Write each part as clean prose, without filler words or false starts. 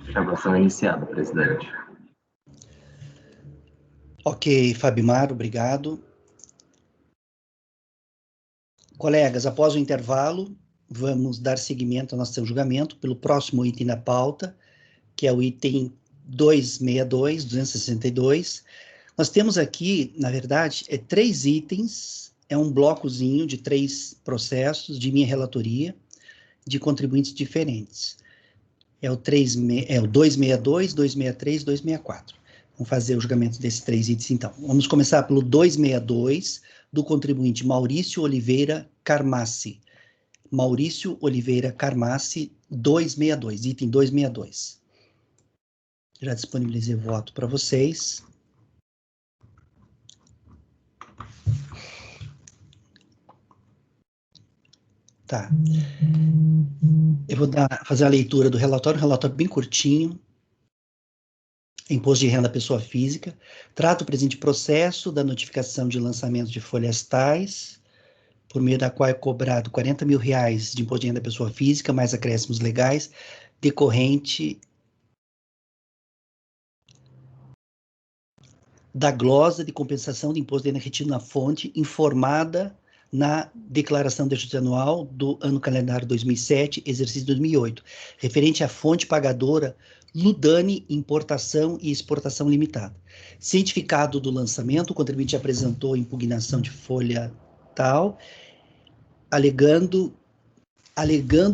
Gravação iniciada, presidente. Ok, Fabimar, obrigado. Colegas, após o intervalo, vamos dar seguimento ao nosso julgamento pelo próximo item na pauta, que é o item 262, 262. Nós temos aqui, na verdade, 3 itens, é um blocozinho de 3 processos de minha relatoria, de contribuintes diferentes. É o 262, 263, 264. Vamos fazer o julgamento desses 3 itens, então. Vamos começar pelo 262, do contribuinte Maurício Oliveira Carmassi. Maurício Oliveira Carmassi, 262, item 262. Já disponibilizei o voto para vocês. Tá. Eu vou fazer a leitura do relatório, um relatório bem curtinho. Imposto de renda à pessoa física. Trata o presente processo da notificação de lançamento de folhas tais, por meio da qual é cobrado R$40 mil de imposto de renda à pessoa física, mais acréscimos legais, decorrente da glosa de compensação de imposto de renda retido na fonte, informada na declaração de ajuste anual do ano calendário 2007, exercício 2008, referente à fonte pagadora Ludani Importação e Exportação Limitada. Cientificado do lançamento, o contribuinte apresentou impugnação de folha tal, alegando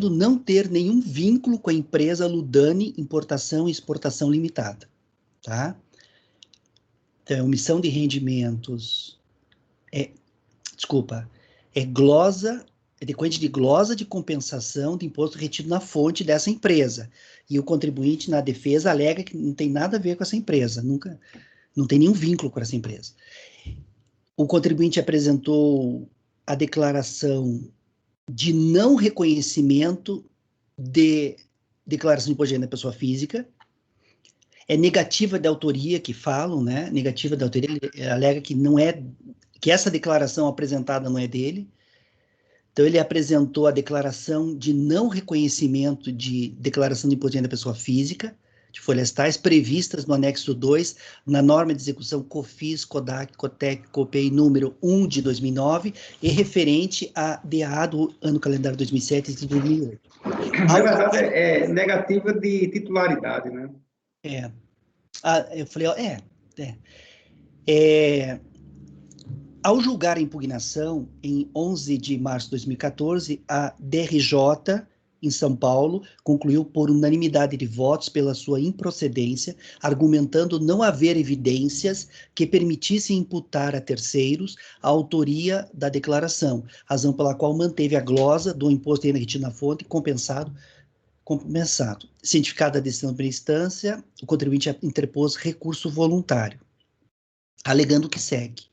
não ter nenhum vínculo com a empresa Ludani Importação e Exportação Limitada, tá? Então, omissão de rendimentos é decorrente de glosa de compensação de imposto retido na fonte dessa empresa. E o contribuinte na defesa alega que não tem nada a ver com essa empresa, não tem nenhum vínculo com essa empresa. O contribuinte apresentou a declaração de não reconhecimento de declaração de imposto de renda da pessoa física. É negativa de autoria que falam, né? Negativa de autoria, ele alega que não é, que essa declaração apresentada não é dele. Então, ele apresentou a declaração de não reconhecimento de declaração de imposto de renda da pessoa física, de folhas tais, previstas no anexo 2, na norma de execução COFINS, CODAC, COTEC, COPEI, número 1 de 2009, e referente a DA do ano calendário 2007 e de 2008. Na verdade, é negativa de titularidade, né? Eu falei, ao julgar a impugnação, em 11 de março de 2014, a DRJ, em São Paulo, concluiu por unanimidade de votos pela sua improcedência, argumentando não haver evidências que permitissem imputar a terceiros a autoria da declaração, razão pela qual manteve a glosa do imposto de renda retido na fonte compensado. Cientificada a decisão de primeira instância, o contribuinte interpôs recurso voluntário, alegando que segue.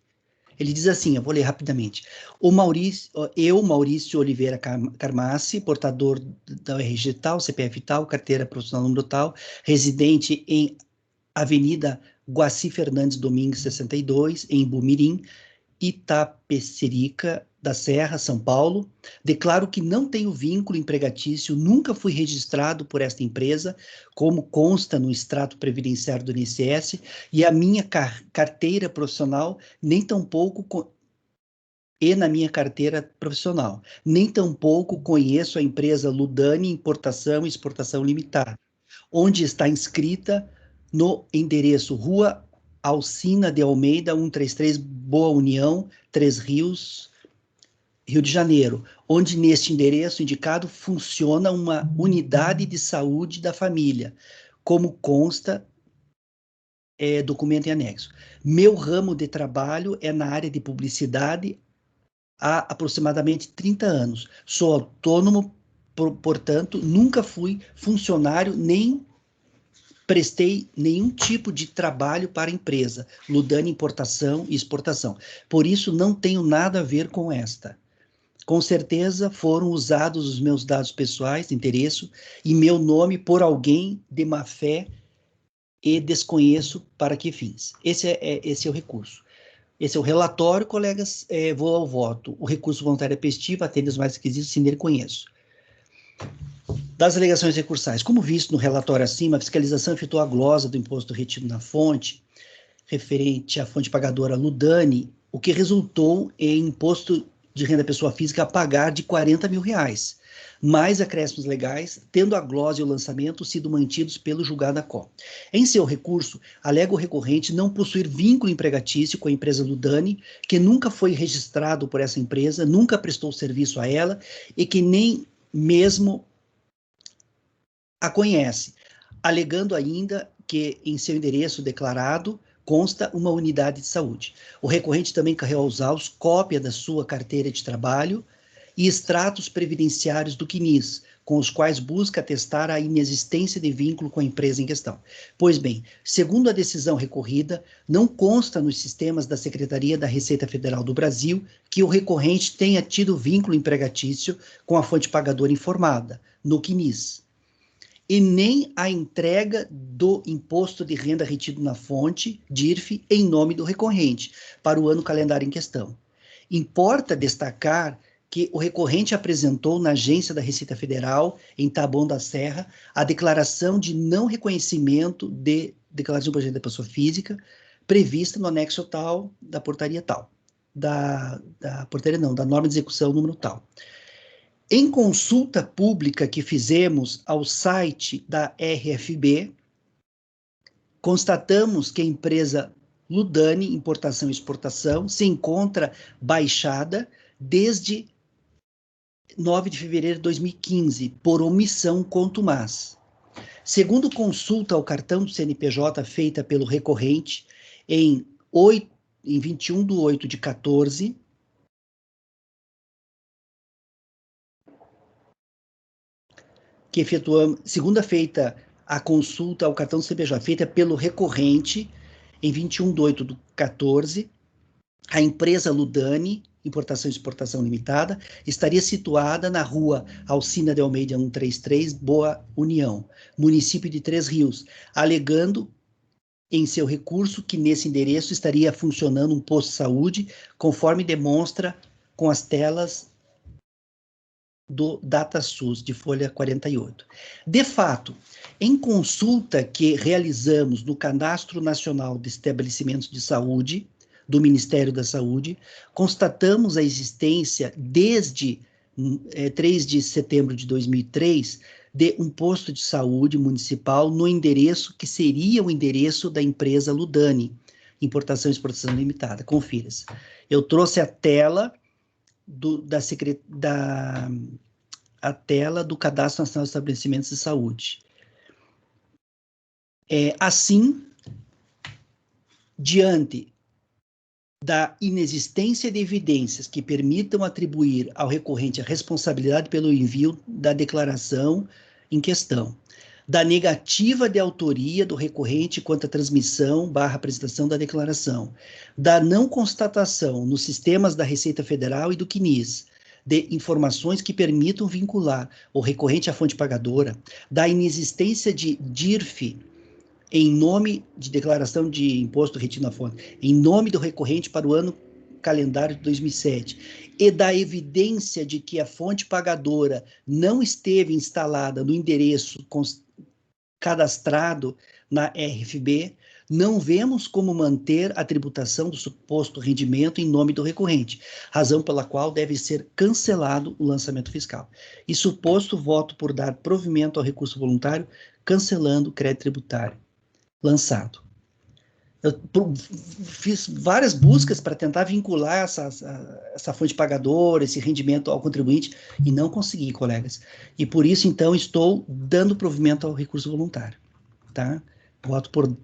Ele diz assim, eu vou ler rapidamente. Maurício Oliveira Carmassi, portador da RG tal, CPF tal, carteira profissional número tal, residente em Avenida Guaci Fernandes Domingues 62, em Bumirim, Itapecerica da Serra, São Paulo. Declaro que não tenho vínculo empregatício, nunca fui registrado por esta empresa, como consta no extrato previdenciário do INSS, e a minha carteira profissional, nem tampouco na minha carteira profissional, nem tampouco conheço a empresa Ludani Importação e Exportação Limitada, onde está inscrita no endereço Rua Alcina de Almeida, 133, Boa União, 3 Rios, Rio de Janeiro, onde neste endereço indicado funciona uma unidade de saúde da família, como consta documento em anexo. Meu ramo de trabalho é na área de publicidade há aproximadamente 30 anos. Sou autônomo, portanto, nunca fui funcionário nem prestei nenhum tipo de trabalho para a empresa, Ludani Importação e Exportação. Por isso, não tenho nada a ver com esta. Com certeza foram usados os meus dados pessoais, de interesse, e meu nome por alguém de má fé e desconheço para que fins. Esse é o recurso. Esse é o relatório, colegas. Vou ao voto. O recurso voluntário é pestivo, atende aos mais requisitos, sim, nele conheço. Das alegações recursais. Como visto no relatório acima, a fiscalização efetuou a glosa do imposto retido na fonte, referente à fonte pagadora Ludani, o que resultou em imposto de renda pessoa física a pagar de R$40 mil, mais acréscimos legais, tendo a glosa e o lançamento sido mantidos pelo julgado da COP. Em seu recurso, alega o recorrente não possuir vínculo empregatício com a empresa Ludani, que nunca foi registrado por essa empresa, nunca prestou serviço a ela e que nem mesmo a conhece, alegando ainda que em seu endereço declarado consta uma unidade de saúde. O recorrente também carregou aos autos cópia da sua carteira de trabalho e extratos previdenciários do CNIS, com os quais busca atestar a inexistência de vínculo com a empresa em questão. Pois bem, segundo a decisão recorrida, não consta nos sistemas da Secretaria da Receita Federal do Brasil que o recorrente tenha tido vínculo empregatício com a fonte pagadora informada, no CNIS, e nem a entrega do imposto de renda retido na fonte, DIRF, em nome do recorrente, para o ano calendário em questão. Importa destacar que o recorrente apresentou na agência da Receita Federal, em Taboão da Serra, a declaração de não reconhecimento de declaração de imposto da pessoa física, prevista no anexo tal, da portaria tal, da portaria não, da norma de execução número tal. Em consulta pública que fizemos ao site da RFB, constatamos que a empresa Ludani, Importação e Exportação, se encontra baixada desde 9 de fevereiro de 2015, por omissão contumaz. Segundo consulta ao cartão do CNPJ feita pelo recorrente em 21/8/14, que efetuamos, segunda feita a consulta ao cartão do CNPJ feita pelo recorrente em 21/8/14, a empresa Ludani, Importação e Exportação Limitada, estaria situada na rua Alcina de Almeida 133, Boa União, município de Três Rios, alegando em seu recurso que nesse endereço estaria funcionando um posto de saúde, conforme demonstra com as telas do DataSUS, de folha 48. De fato, em consulta que realizamos no Cadastro Nacional de Estabelecimentos de Saúde, do Ministério da Saúde, constatamos a existência, desde 3 de setembro de 2003, de um posto de saúde municipal no endereço que seria o endereço da empresa Ludani, Importação e Exportação Limitada. Confira-se. Eu trouxe a tela a tela do Cadastro Nacional de Estabelecimentos de Saúde. Assim, diante da inexistência de evidências que permitam atribuir ao recorrente a responsabilidade pelo envio da declaração em questão, da negativa de autoria do recorrente quanto à transmissão/apresentação da declaração, da não constatação nos sistemas da Receita Federal e do CNIS de informações que permitam vincular o recorrente à fonte pagadora, da inexistência de DIRF em nome de declaração de imposto retido na fonte, em nome do recorrente para o ano calendário de 2007, e da evidência de que a fonte pagadora não esteve instalada no endereço cadastrado na RFB, não vemos como manter a tributação do suposto rendimento em nome do recorrente, razão pela qual deve ser cancelado o lançamento fiscal. E suposto, voto por dar provimento ao recurso voluntário, cancelando o crédito tributário lançado. Eu fiz várias buscas para tentar vincular essa fonte pagadora, esse rendimento ao contribuinte, e não consegui, colegas. E por isso, então, estou dando provimento ao recurso voluntário. Tá? Voto por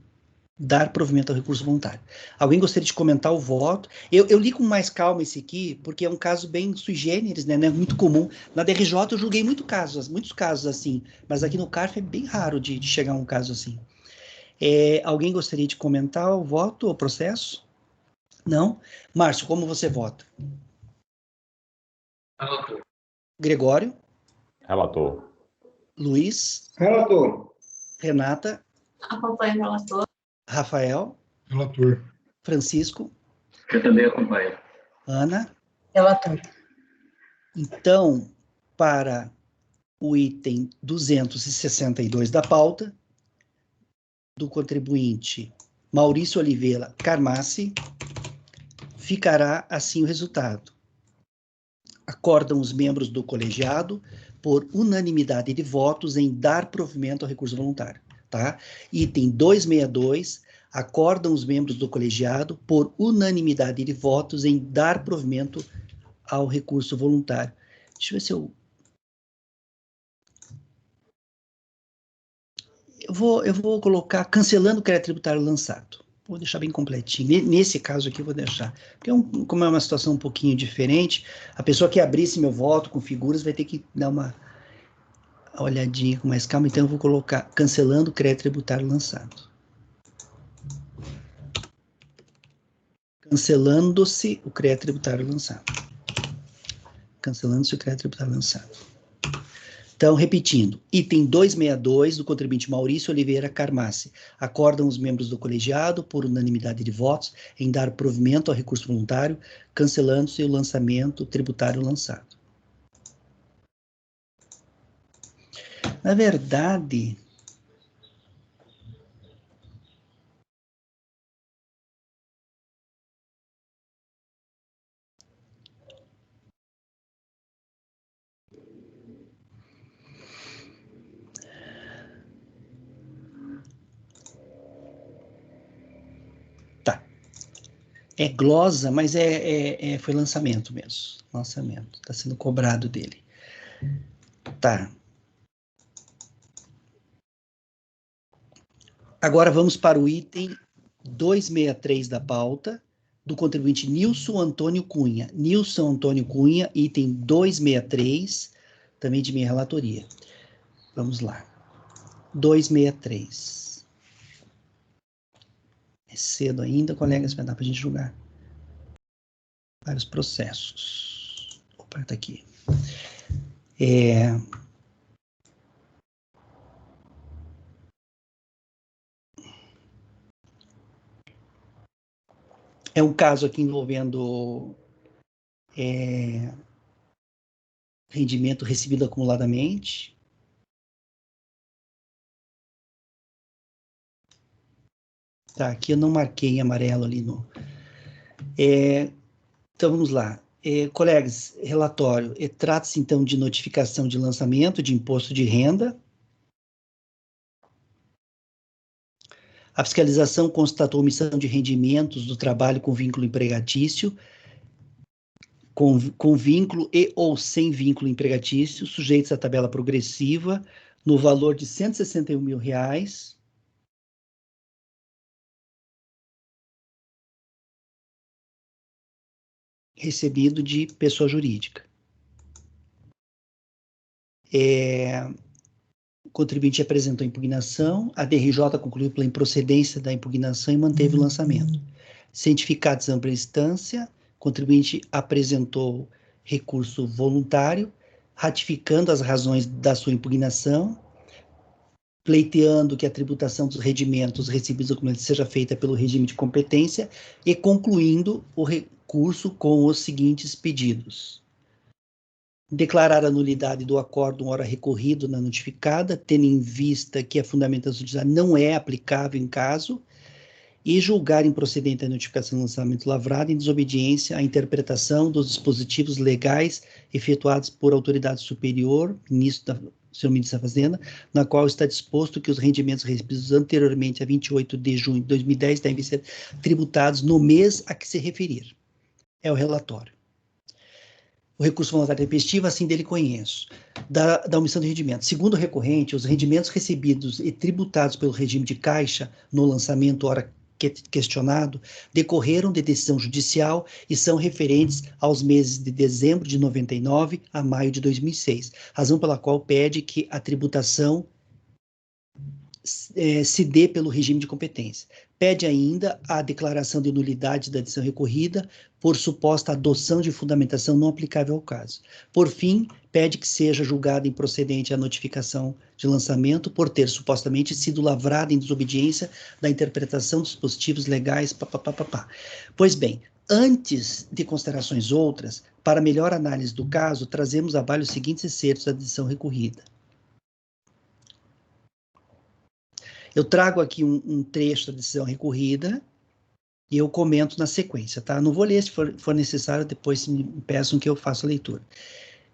dar provimento ao recurso voluntário. Alguém gostaria de comentar o voto? Eu li com mais calma esse aqui, porque é um caso bem sui generis, né? Não é muito comum. Na DRJ eu julguei muitos casos assim, mas aqui no CARF é bem raro de chegar a um caso assim. Alguém gostaria de comentar o voto, o processo? Não? Márcio, como você vota? Relator. Gregório? Relator. Luiz? Relator. Renata? Acompanho o relator. Rafael? Relator. Francisco? Eu também acompanho. Ana? Relator. Então, para o item 262 da pauta, do contribuinte Maurício Oliveira Carmassi, ficará assim o resultado. Acordam os membros do colegiado por unanimidade de votos em dar provimento ao recurso voluntário, tá? Item 262, acordam os membros do colegiado por unanimidade de votos em dar provimento ao recurso voluntário. Deixa eu ver se eu vou colocar cancelando o crédito tributário lançado. Vou deixar bem completinho. Nesse caso aqui, eu vou deixar. Porque, como é uma situação um pouquinho diferente, a pessoa que abrisse meu voto com figuras vai ter que dar uma olhadinha com mais calma. Então, eu vou colocar cancelando o crédito tributário lançado. Cancelando-se o crédito tributário lançado. Cancelando-se o crédito tributário lançado. Então, repetindo, item 262 do contribuinte Maurício Oliveira Carmassi. Acordam os membros do colegiado, por unanimidade de votos, em dar provimento ao recurso voluntário, cancelando-se o lançamento tributário lançado. Na verdade, é glosa, mas foi lançamento mesmo. Lançamento. Está sendo cobrado dele. Tá. Agora vamos para o item 263 da pauta, do contribuinte Nilson Antônio Cunha. Nilson Antônio Cunha, item 263, também de minha relatoria. Vamos lá. 263. É cedo ainda, colegas, vai dar para a gente julgar vários processos. Opa, tá aqui. É um caso aqui envolvendo rendimento recebido acumuladamente. Tá, aqui eu não marquei em amarelo ali no... então, vamos lá. Colegas, relatório. Trata-se, então, de notificação de lançamento de imposto de renda. A fiscalização constatou omissão de rendimentos do trabalho com vínculo empregatício, com vínculo e ou sem vínculo empregatício, sujeitos à tabela progressiva, no valor de R$ 161 mil, recebido de pessoa jurídica. O contribuinte apresentou impugnação, a DRJ concluiu pela improcedência da impugnação e manteve o lançamento. Cientificado de ampla instância, o contribuinte apresentou recurso voluntário, ratificando as razões da sua impugnação, pleiteando que a tributação dos rendimentos recebidos documentos seja feita pelo regime de competência e concluindo o recurso com os seguintes pedidos. Declarar a nulidade do acórdão ora recorrido na notificada, tendo em vista que a fundamentação judiciária não é aplicável em caso, e julgar improcedente a notificação de lançamento lavrado em desobediência à interpretação dos dispositivos legais efetuados por autoridade superior, senhor ministro da Fazenda, na qual está disposto que os rendimentos recebidos anteriormente a 28 de junho de 2010 devem ser tributados no mês a que se referir. É o relatório. O recurso voluntário tempestivo, assim dele conheço, da omissão de rendimento. Segundo o recorrente, os rendimentos recebidos e tributados pelo regime de caixa no lançamento ora questionado decorreram de decisão judicial e são referentes aos meses de dezembro de 99 a maio de 2006, razão pela qual pede que a tributação se dê pelo regime de competência. Pede ainda a declaração de nulidade da decisão recorrida por suposta adoção de fundamentação não aplicável ao caso. Por fim, pede que seja julgada improcedente a notificação de lançamento por ter supostamente sido lavrada em desobediência da interpretação dos dispositivos legais, Pois bem, Antes de considerações outras, para melhor análise do caso, trazemos abaixo os seguintes excertos da decisão recorrida. Eu trago aqui um trecho da decisão recorrida e eu comento na sequência, tá? Não vou ler, se for necessário, depois me peçam que eu faça a leitura.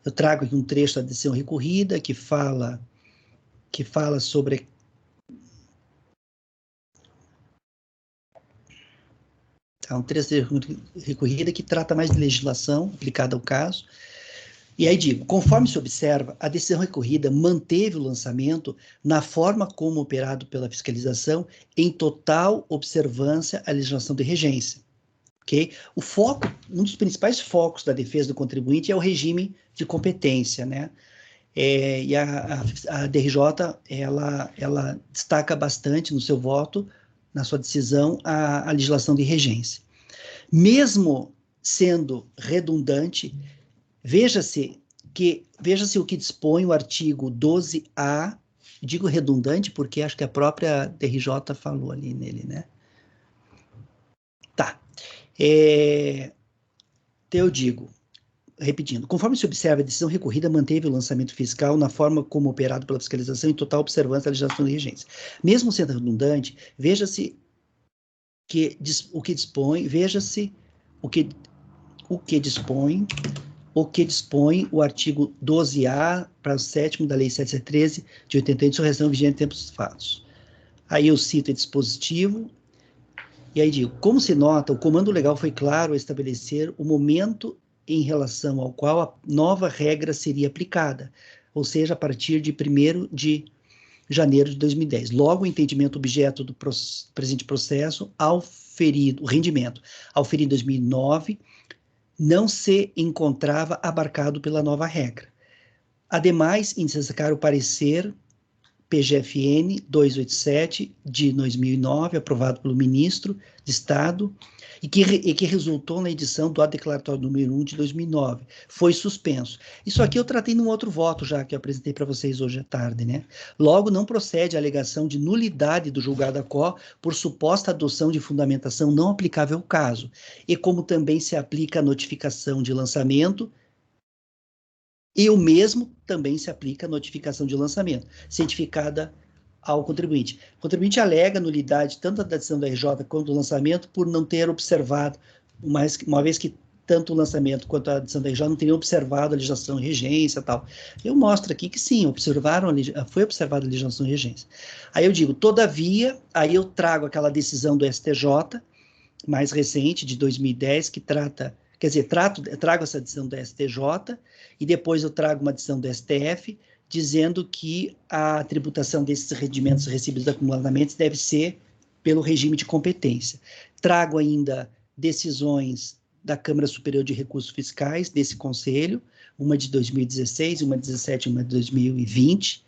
Eu trago aqui um trecho da decisão recorrida que fala sobre... Tá, um trecho recorrida que trata mais de legislação aplicada ao caso. E aí digo, conforme se observa, a decisão recorrida manteve o lançamento na forma como operado pela fiscalização, em total observância à legislação de regência. Okay? O foco, um dos principais focos da defesa do contribuinte é o regime de competência, né? E a DRJ, ela destaca bastante no seu voto, na sua decisão, a legislação de regência. Mesmo sendo redundante, veja-se o que dispõe o artigo 12A, digo redundante porque acho que a própria DRJ falou ali nele, né? Tá. Então eu digo, repetindo, conforme se observa, a decisão recorrida manteve o lançamento fiscal na forma como operado pela fiscalização em total observância da legislação de regência. Mesmo sendo redundante, veja-se o que dispõe o artigo 12A, parágrafo 7º da Lei 713 de 88, sobre razão vigente em tempos dos fatos. Aí eu cito o dispositivo, e aí digo, como se nota, o comando legal foi claro a estabelecer o momento em relação ao qual a nova regra seria aplicada, ou seja, a partir de 1º de janeiro de 2010. Logo, o entendimento objeto do presente processo, o rendimento auferido em 2009, não se encontrava abarcado pela nova regra. Ademais, em destacar o parecer PGFN 287 de 2009, aprovado pelo ministro de Estado, e que resultou na edição do ato declaratório número 1 de 2009. Foi suspenso. Isso aqui eu tratei num outro voto já, que eu apresentei para vocês hoje à tarde, né? Logo, não procede a alegação de nulidade do julgado ACO por suposta adoção de fundamentação não aplicável ao caso, e como também se aplica a notificação de lançamento, e o mesmo também se aplica à notificação de lançamento, cientificada ao contribuinte. O contribuinte alega nulidade tanto da decisão da RJ quanto do lançamento por não ter observado, uma vez que tanto o lançamento quanto a decisão da RJ não teriam observado a legislação de regência e tal. Eu mostro aqui que sim, foi observada a legislação de regência. Aí eu digo, todavia, aí eu trago aquela decisão do STJ, mais recente, de 2010, que trata... Quer dizer, trago essa decisão do STJ e depois eu trago uma decisão do STF dizendo que a tributação desses rendimentos recebidos acumuladamente deve ser pelo regime de competência. Trago ainda decisões da Câmara Superior de Recursos Fiscais, desse Conselho, uma de 2016, uma de 2017 e uma de 2020,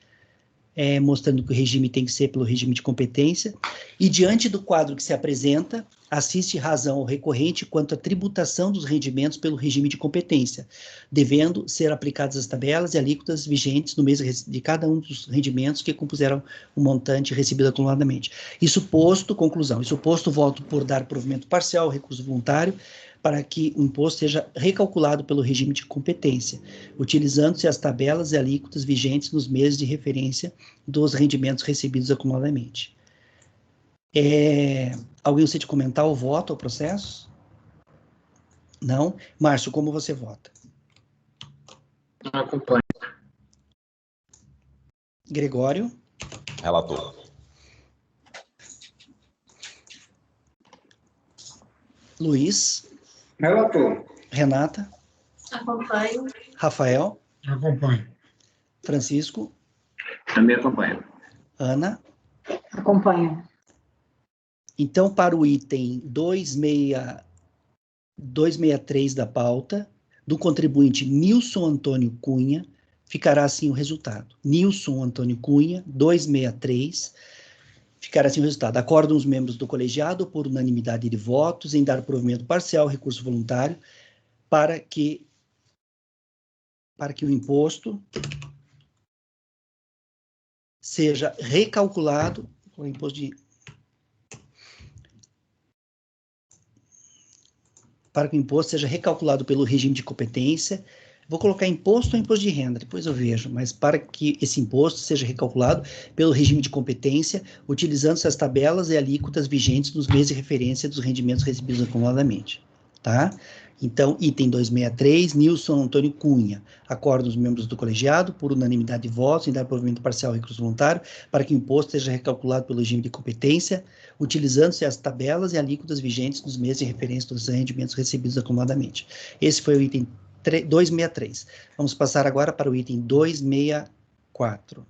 mostrando que o regime tem que ser pelo regime de competência, e diante do quadro que se apresenta, assiste razão ao recorrente quanto à tributação dos rendimentos pelo regime de competência, devendo ser aplicadas as tabelas e alíquotas vigentes no mês de cada um dos rendimentos que compuseram o montante recebido acumuladamente. Isso posto, conclusão, isso posto, voto por dar provimento parcial ao recurso voluntário, para que o imposto seja recalculado pelo regime de competência, utilizando-se as tabelas e alíquotas vigentes nos meses de referência dos rendimentos recebidos acumuladamente. Alguém gostaria de comentar o voto ao processo? Não? Márcio, como você vota? Acompanho. Gregório? Relator. Luiz? Relator. Renata? Acompanho. Rafael? Acompanho. Francisco? Também acompanho. Ana? Acompanho. Então, para o item 263 da pauta, do contribuinte Nilson Antônio Cunha, ficará assim o resultado. Nilson Antônio Cunha, 263, ficará assim o resultado. Acordam os membros do colegiado, por unanimidade de votos, em dar provimento parcial ao recurso voluntário, para que o imposto seja recalculado, o imposto para que o imposto seja recalculado pelo regime de competência. Vou colocar imposto ou imposto de renda, depois eu vejo, mas para que esse imposto seja recalculado pelo regime de competência, utilizando-se as tabelas e alíquotas vigentes nos meses de referência dos rendimentos recebidos acumuladamente, tá? Então, item 263, Nilson Antônio Cunha. Acordo os membros do colegiado, por unanimidade de votos, em dar provimento parcial ao recurso voluntário, para que o imposto seja recalculado pelo regime de competência, utilizando-se as tabelas e alíquotas vigentes nos meses de referência dos rendimentos recebidos acumuladamente. Esse foi o item 263. Vamos passar agora para o item 264.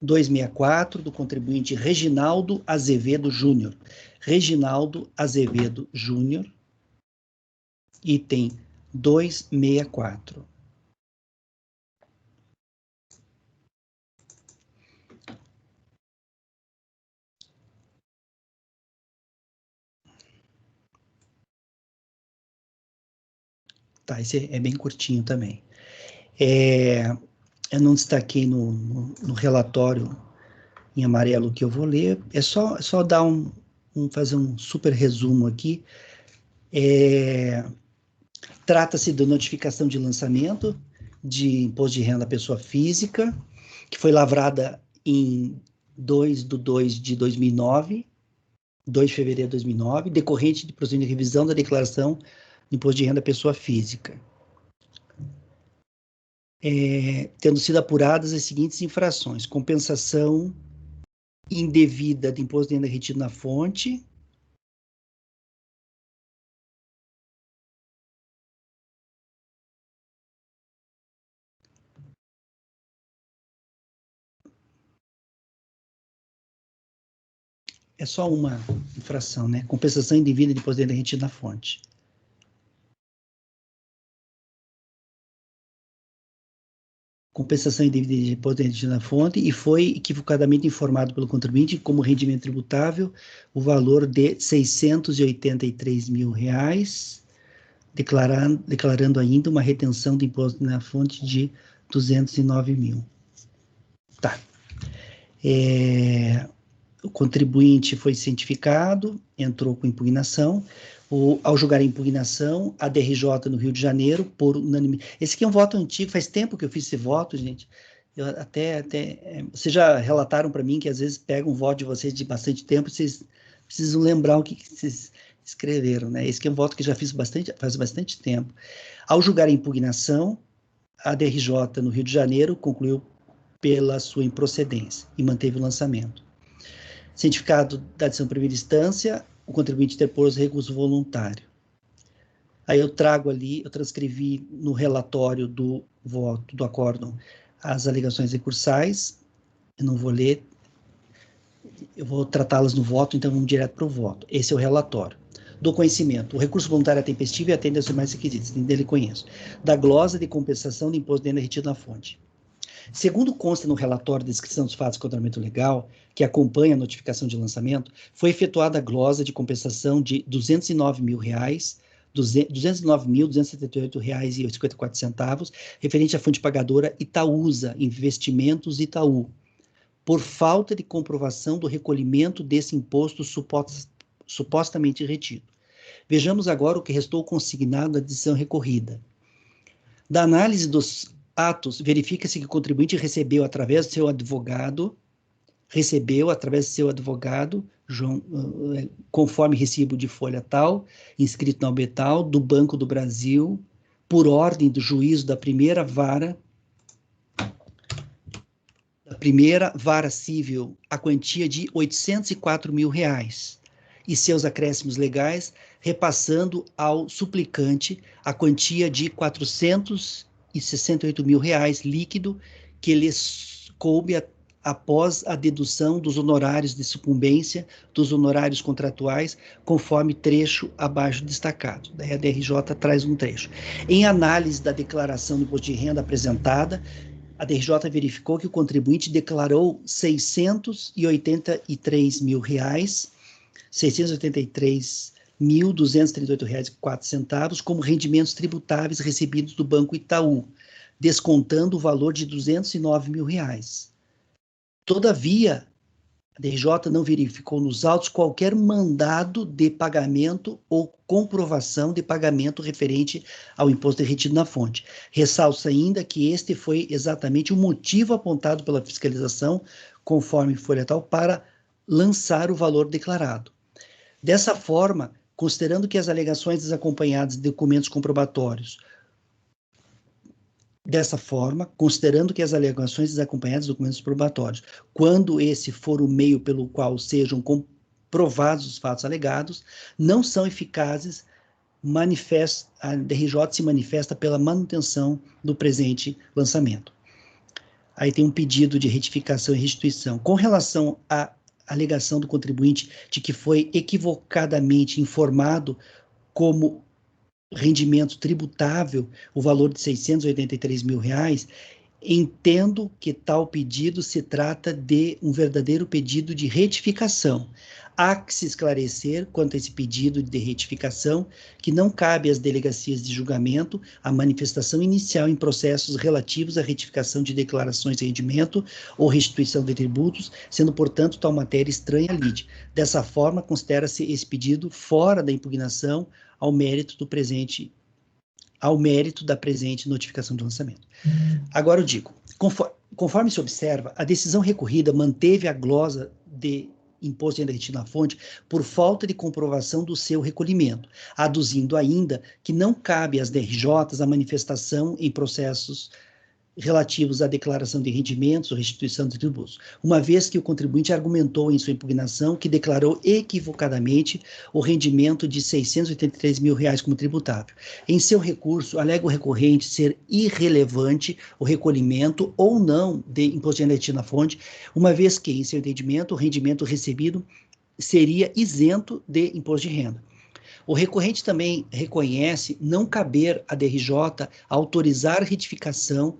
264, do contribuinte Reginaldo Azevedo Júnior. Reginaldo Azevedo Júnior. Item 264. Tá, esse é bem curtinho também. Eu não destaquei no relatório em amarelo que eu vou ler, é só dar fazer um super resumo aqui. Trata-se da notificação de lançamento de imposto de renda à pessoa física, que foi lavrada em 2/2/2009, 2 de fevereiro de 2009, decorrente de procedimento de revisão da declaração de imposto de renda à pessoa física. Tendo sido apuradas as seguintes infrações: compensação indevida de imposto de renda retido na fonte, é só uma infração, né? Compensação indevida de imposto de renda retido na fonte. Compensação indevida de imposto de renda retido na fonte, e foi equivocadamente informado pelo contribuinte como rendimento tributável o valor de R$ 683 mil, declarando ainda uma retenção de imposto na fonte de 209 mil. Tá. O contribuinte foi cientificado, entrou com impugnação. Ao julgar a impugnação, a DRJ no Rio de Janeiro, por unanimidade. Esse aqui é um voto antigo, faz tempo que eu fiz esse voto, gente. Vocês já relataram para mim que às vezes pegam um voto de vocês de bastante tempo, vocês precisam lembrar o que vocês escreveram, né? Esse aqui é um voto que já fiz faz bastante tempo. Ao julgar a impugnação, a DRJ no Rio de Janeiro concluiu pela sua improcedência e manteve o lançamento. Cientificado da decisão primeira instância, o contribuinte interpôs recurso voluntário. Aí eu transcrevi no relatório do voto, do acórdão, as alegações recursais. Eu não vou ler, eu vou tratá-las no voto, então vamos direto para o voto. Esse é o relatório. Do conhecimento, o recurso voluntário é tempestivo e atende aos demais requisitos, dele conheço. Da glosa de compensação de imposto de renda retido na fonte. Segundo consta no relatório de descrição dos fatos de enquadramento legal, que acompanha a notificação de lançamento, foi efetuada a glosa de compensação de R$ 209.278,54, referente à fonte pagadora Itaúsa Investimentos Itaú, por falta de comprovação do recolhimento desse imposto supostamente retido. Vejamos agora o que restou consignado na decisão recorrida. Da análise dos atos, verifica-se que o contribuinte recebeu através do seu advogado, João, conforme recibo de folha tal, inscrito na OAB tal, do Banco do Brasil, por ordem do juízo da primeira vara civil, a quantia de R$ 804 mil, e seus acréscimos legais, repassando ao suplicante a quantia de R$ 468 mil líquido, que lhes coube após a dedução dos honorários de sucumbência, dos honorários contratuais, conforme trecho abaixo destacado. Daí a DRJ traz um trecho. Em análise da declaração do imposto de renda apresentada, a DRJ verificou que o contribuinte declarou R$ 683 mil, R$ 683.238,04 como rendimentos tributáveis recebidos do Banco Itaú, descontando o valor de R$ 209 mil. Todavia, A DRJ não verificou nos autos qualquer mandado de pagamento ou comprovação de pagamento referente ao imposto derretido na fonte. Ressalta ainda que este foi exatamente o motivo apontado pela fiscalização, conforme folha tal, para lançar o valor declarado. Dessa forma, considerando que as alegações desacompanhadas de documentos comprobatórios quando esse for o meio pelo qual sejam comprovados os fatos alegados, não são eficazes, a DRJ se manifesta pela manutenção do presente lançamento. Aí tem um pedido de retificação e restituição. Com relação à alegação do contribuinte de que foi equivocadamente informado como rendimento tributável o valor de R$683 mil, entendo que tal pedido se trata de um verdadeiro pedido de retificação. Há que se esclarecer quanto a esse pedido de retificação que não cabe às delegacias de julgamento a manifestação inicial em processos relativos à retificação de declarações de rendimento ou restituição de tributos, sendo, portanto, tal matéria estranha à lide. Dessa forma, considera-se esse pedido fora da impugnação ao mérito da presente notificação de lançamento. Agora eu digo, conforme se observa, a decisão recorrida manteve a glosa de imposto de renda retida na fonte por falta de comprovação do seu recolhimento, aduzindo ainda que não cabe às DRJs a manifestação em processos relativos à declaração de rendimentos ou restituição de tributos, uma vez que o contribuinte argumentou em sua impugnação que declarou equivocadamente o rendimento de R$683 mil como tributável. Em seu recurso, alega o recorrente ser irrelevante o recolhimento ou não de imposto de renda retida na fonte, uma vez que, em seu entendimento, o rendimento recebido seria isento de imposto de renda. O recorrente também reconhece não caber à DRJ autorizar retificação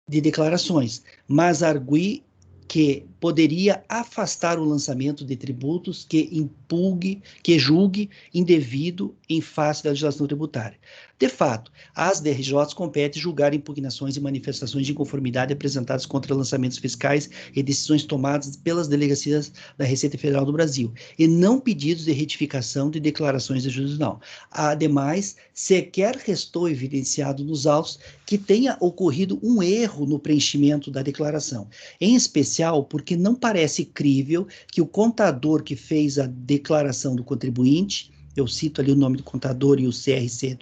de declarações, mas argui que poderia afastar o lançamento de tributos que julgue indevido em face da legislação tributária. De fato, às DRJs compete julgar impugnações e manifestações de inconformidade apresentadas contra lançamentos fiscais e decisões tomadas pelas delegacias da Receita Federal do Brasil, e não pedidos de retificação de declarações de juízo não. Ademais, sequer restou evidenciado nos autos que tenha ocorrido um erro no preenchimento da declaração, em especial porque não parece crível que o contador que fez a declaração do contribuinte, eu cito ali o nome do contador e o CRC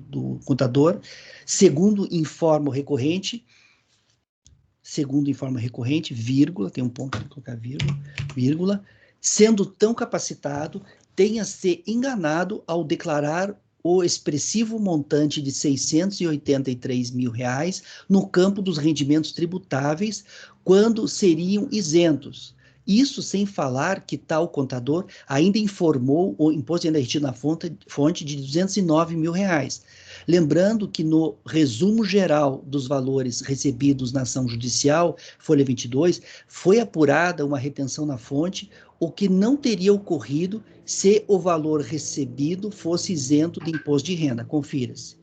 do contador, segundo informa o recorrente, vírgula, tem um ponto para colocar vírgula, sendo tão capacitado, tenha se enganado ao declarar o expressivo montante de R$683 mil no campo dos rendimentos tributáveis, quando seriam isentos. Isso sem falar que tal contador ainda informou o imposto de renda retida na fonte de R$209 mil. Lembrando que no resumo geral dos valores recebidos na ação judicial, folha 22, foi apurada uma retenção na fonte, o que não teria ocorrido se o valor recebido fosse isento de imposto de renda. Confira-se.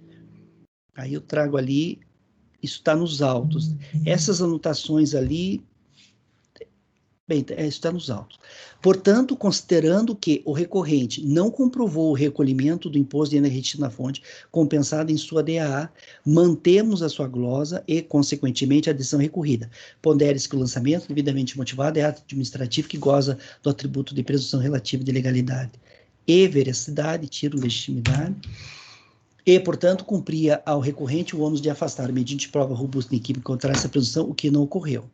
Aí eu trago ali, isso está nos autos. Essas anotações ali, bem, isso está nos autos. Portanto, considerando que o recorrente não comprovou o recolhimento do imposto de renda retida na fonte, compensado em sua DAA, mantemos a sua glosa e, consequentemente, a decisão recorrida. Pondere-se que o lançamento devidamente motivado é ato administrativo que goza do atributo de presunção relativa de legalidade e veracidade, tiro legitimidade, e, portanto, cumpria ao recorrente o ônus de afastar, mediante prova robusta e química contra essa presunção, o que não ocorreu.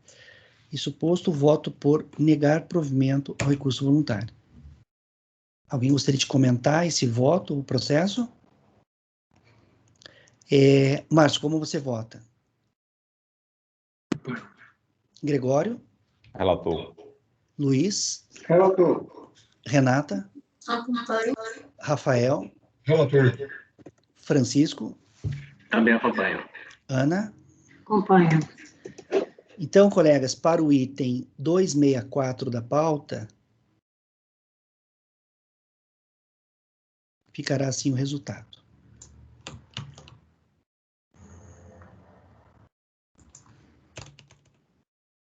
Isso posto, voto por negar provimento ao recurso voluntário. Alguém gostaria de comentar esse voto, o processo? Márcio, como você vota? Gregório? Relator. Luiz? Relator. Renata? Acompanho. Rafael? Relator. Francisco? Também acompanho. Ana? Acompanho. Então, colegas, para o item 264 da pauta, ficará assim o resultado.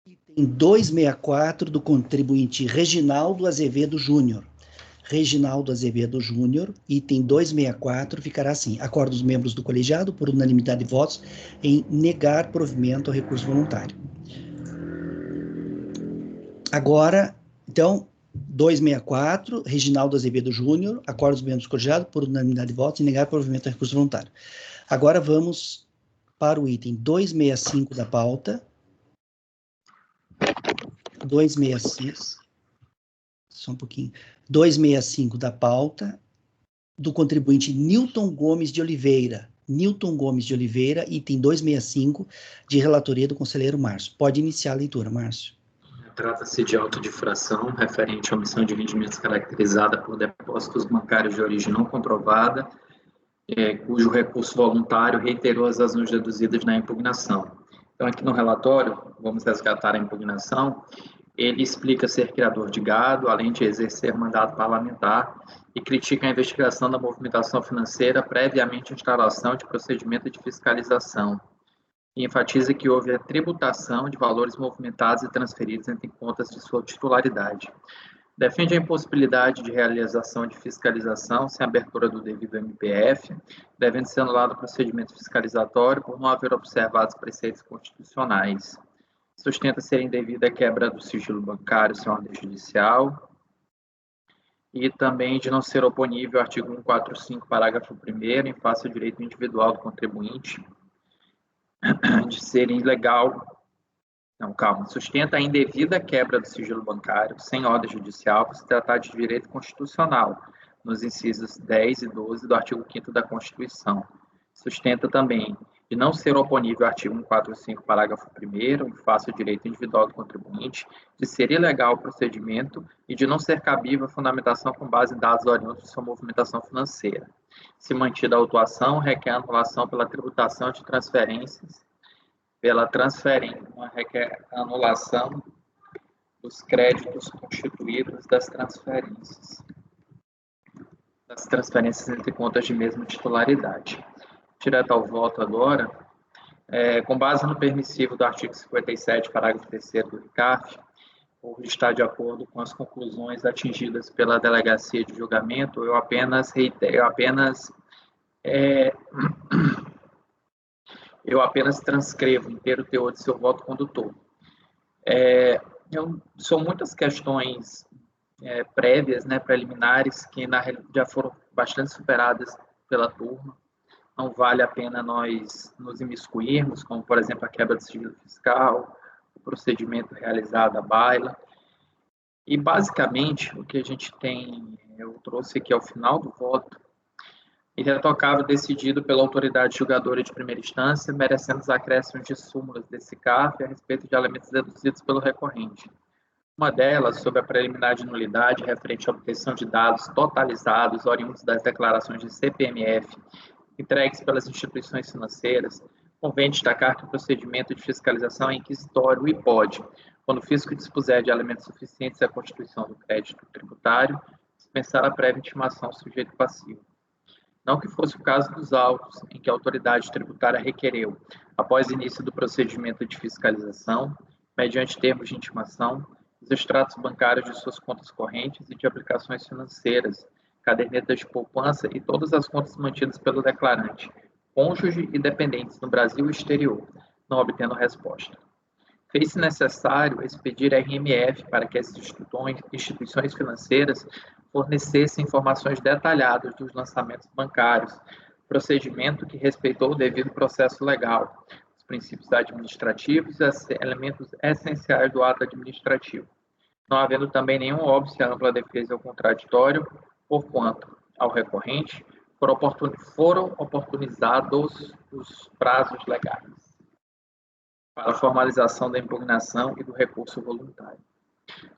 Item Em 264 do contribuinte Reginaldo Azevedo Júnior. Reginaldo Azevedo Júnior, item 264, ficará assim: acorda os membros do colegiado, por unanimidade de votos, em negar provimento ao recurso voluntário. Agora, então, 264, Reginaldo Azevedo Júnior, acorda os membros do colegiado, por unanimidade de votos, em negar provimento ao recurso voluntário. Agora vamos para o item 265 da pauta. 265. Só um pouquinho. 265 da pauta, do contribuinte Nilton Gomes de Oliveira. Nilton Gomes de Oliveira, item 265, de relatoria do conselheiro Márcio. Pode iniciar a leitura, Márcio. Trata-se de autodifração referente à omissão de rendimentos caracterizada por depósitos bancários de origem não comprovada, cujo recurso voluntário reiterou as razões deduzidas na impugnação. Então, aqui no relatório, vamos resgatar a impugnação. Ele explica ser criador de gado, além de exercer mandato parlamentar, e critica a investigação da movimentação financeira previamente à instalação de procedimento de fiscalização. E enfatiza que houve a tributação de valores movimentados e transferidos entre contas de sua titularidade. Defende a impossibilidade de realização de fiscalização sem abertura do devido MPF, devendo ser anulado o procedimento fiscalizatório por não haver observado os preceitos constitucionais. Sustenta ser indevida a quebra do sigilo bancário sem ordem judicial e também de não ser oponível ao artigo 145, parágrafo 1º, em face ao direito individual do contribuinte, de ser ilegal. Não, calma. Sustenta a indevida quebra do sigilo bancário sem ordem judicial por se tratar de direito constitucional, nos incisos 10 e 12 do artigo 5º da Constituição. Sustenta também de não ser oponível ao artigo 145, parágrafo 1º, em face ao direito individual do contribuinte, de ser ilegal o procedimento e de não ser cabível a fundamentação com base em dados oriundos de sua movimentação financeira. Se mantida a autuação, requer a anulação pela tributação de transferências, requer a anulação dos créditos constituídos das transferências entre contas de mesma titularidade. Direto ao voto agora, com base no permissivo do artigo 57, parágrafo 3º do RICAF, por estar de acordo com as conclusões atingidas pela delegacia de julgamento, eu apenas transcrevo inteiro o teor de seu voto condutor. São muitas questões prévias, preliminares, que na realidade já foram bastante superadas pela turma. Não vale a pena nós nos imiscuirmos, como, por exemplo, a quebra do sigilo fiscal, o procedimento realizado à baila. E, basicamente, o que a gente tem, eu trouxe aqui ao final do voto, irretocável decidido pela autoridade julgadora de primeira instância, merecendo os acréscimos de súmulas desse CAF a respeito de elementos deduzidos pelo recorrente. Uma delas, sobre a preliminar de nulidade referente à obtenção de dados totalizados oriundos das declarações de CPMF entregues pelas instituições financeiras, convém destacar que o procedimento de fiscalização é inquisitório e pode, quando o fisco dispuser de elementos suficientes à constituição do crédito tributário, dispensar a prévia intimação ao sujeito passivo. Não que fosse o caso dos autos, em que a autoridade tributária requereu, após início do procedimento de fiscalização, mediante termos de intimação, os extratos bancários de suas contas correntes e de aplicações financeiras, cadernetas de poupança e todas as contas mantidas pelo declarante, cônjuge e dependentes no Brasil e exterior, não obtendo resposta. Fez-se necessário expedir RMF para que as instituições financeiras fornecessem informações detalhadas dos lançamentos bancários, procedimento que respeitou o devido processo legal, os princípios administrativos e os elementos essenciais do ato administrativo, não havendo também nenhum óbice à ampla defesa ou contraditório, porquanto, ao recorrente, foram oportunizados os prazos legais para a formalização da impugnação e do recurso voluntário.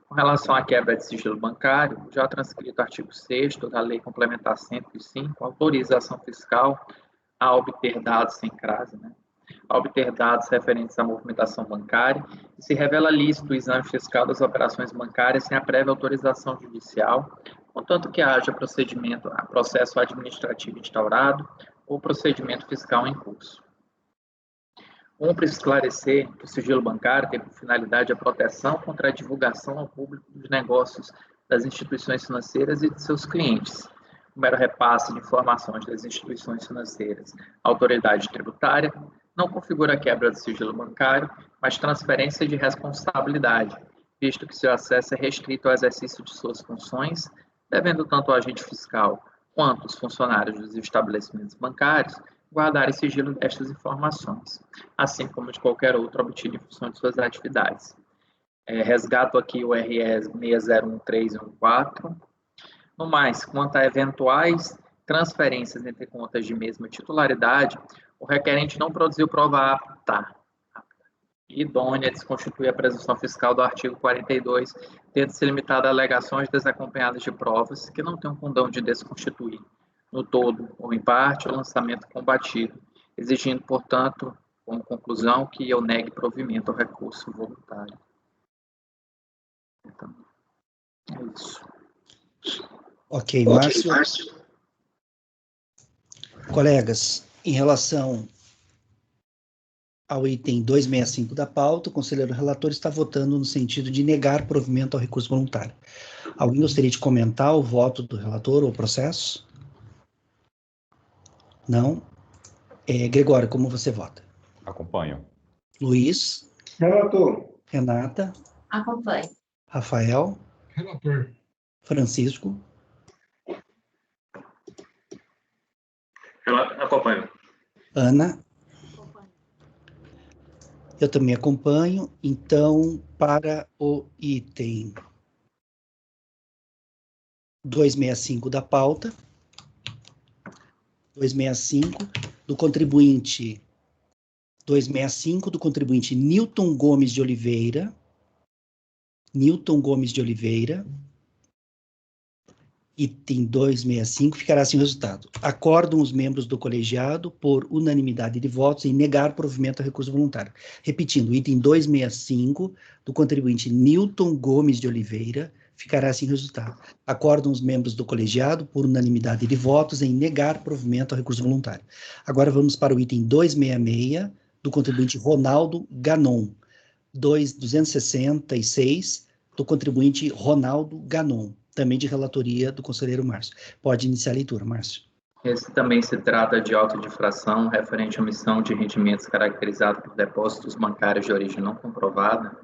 Com relação à quebra de sigilo bancário, já transcrito o artigo 6º da Lei Complementar 105, autorização fiscal a obter dados sem crase, a obter dados referentes à movimentação bancária, e se revela lícito o exame fiscal das operações bancárias sem a prévia autorização judicial, contanto que haja processo administrativo instaurado ou procedimento fiscal em curso. Cumpre esclarecer que o sigilo bancário tem por finalidade a proteção contra a divulgação ao público dos negócios das instituições financeiras e de seus clientes. O mero repasse de informações das instituições financeiras à autoridade tributária não configura quebra do sigilo bancário, mas transferência de responsabilidade, visto que seu acesso é restrito ao exercício de suas funções, devendo tanto o agente fiscal quanto os funcionários dos estabelecimentos bancários guardarem sigilo destas informações, assim como de qualquer outro obtido em função de suas atividades. Resgato aqui o RS 601314. No mais, quanto a eventuais transferências entre contas de mesma titularidade, o requerente não produziu prova apta e idônea a desconstituir a presunção fiscal do artigo 42, tendo se limitado a alegações desacompanhadas de provas que não tenham condão de desconstituir, no todo ou em parte, o lançamento combatido, exigindo, portanto, como conclusão, que eu negue provimento ao recurso voluntário. Então, é isso. Ok, Márcio. Colegas, em relação ao item 265 da pauta, o conselheiro relator está votando no sentido de negar provimento ao recurso voluntário. Alguém gostaria de comentar o voto do relator ou o processo? Não? Gregório, como você vota? Acompanho. Luiz? Relator. Renata? Acompanho. Rafael? Relator. Francisco? Acompanho. Ana? Eu também acompanho. Então, para o item 265 da pauta, 265 do contribuinte, 265 do contribuinte Newton Gomes de Oliveira, item 265, ficará assim o resultado. Acordam os membros do colegiado, por unanimidade de votos, em negar provimento ao recurso voluntário. Repetindo, item 265, do contribuinte Newton Gomes de Oliveira, ficará assim o resultado. Acordam os membros do colegiado, por unanimidade de votos, em negar provimento ao recurso voluntário. Agora vamos para o item 266, do contribuinte Ronaldo Ganon. 266, do contribuinte Ronaldo Ganon, também de relatoria do conselheiro Márcio. Pode iniciar a leitura, Márcio. Esse também se trata de auto de infração referente à omissão de rendimentos caracterizado por depósitos bancários de origem não comprovada,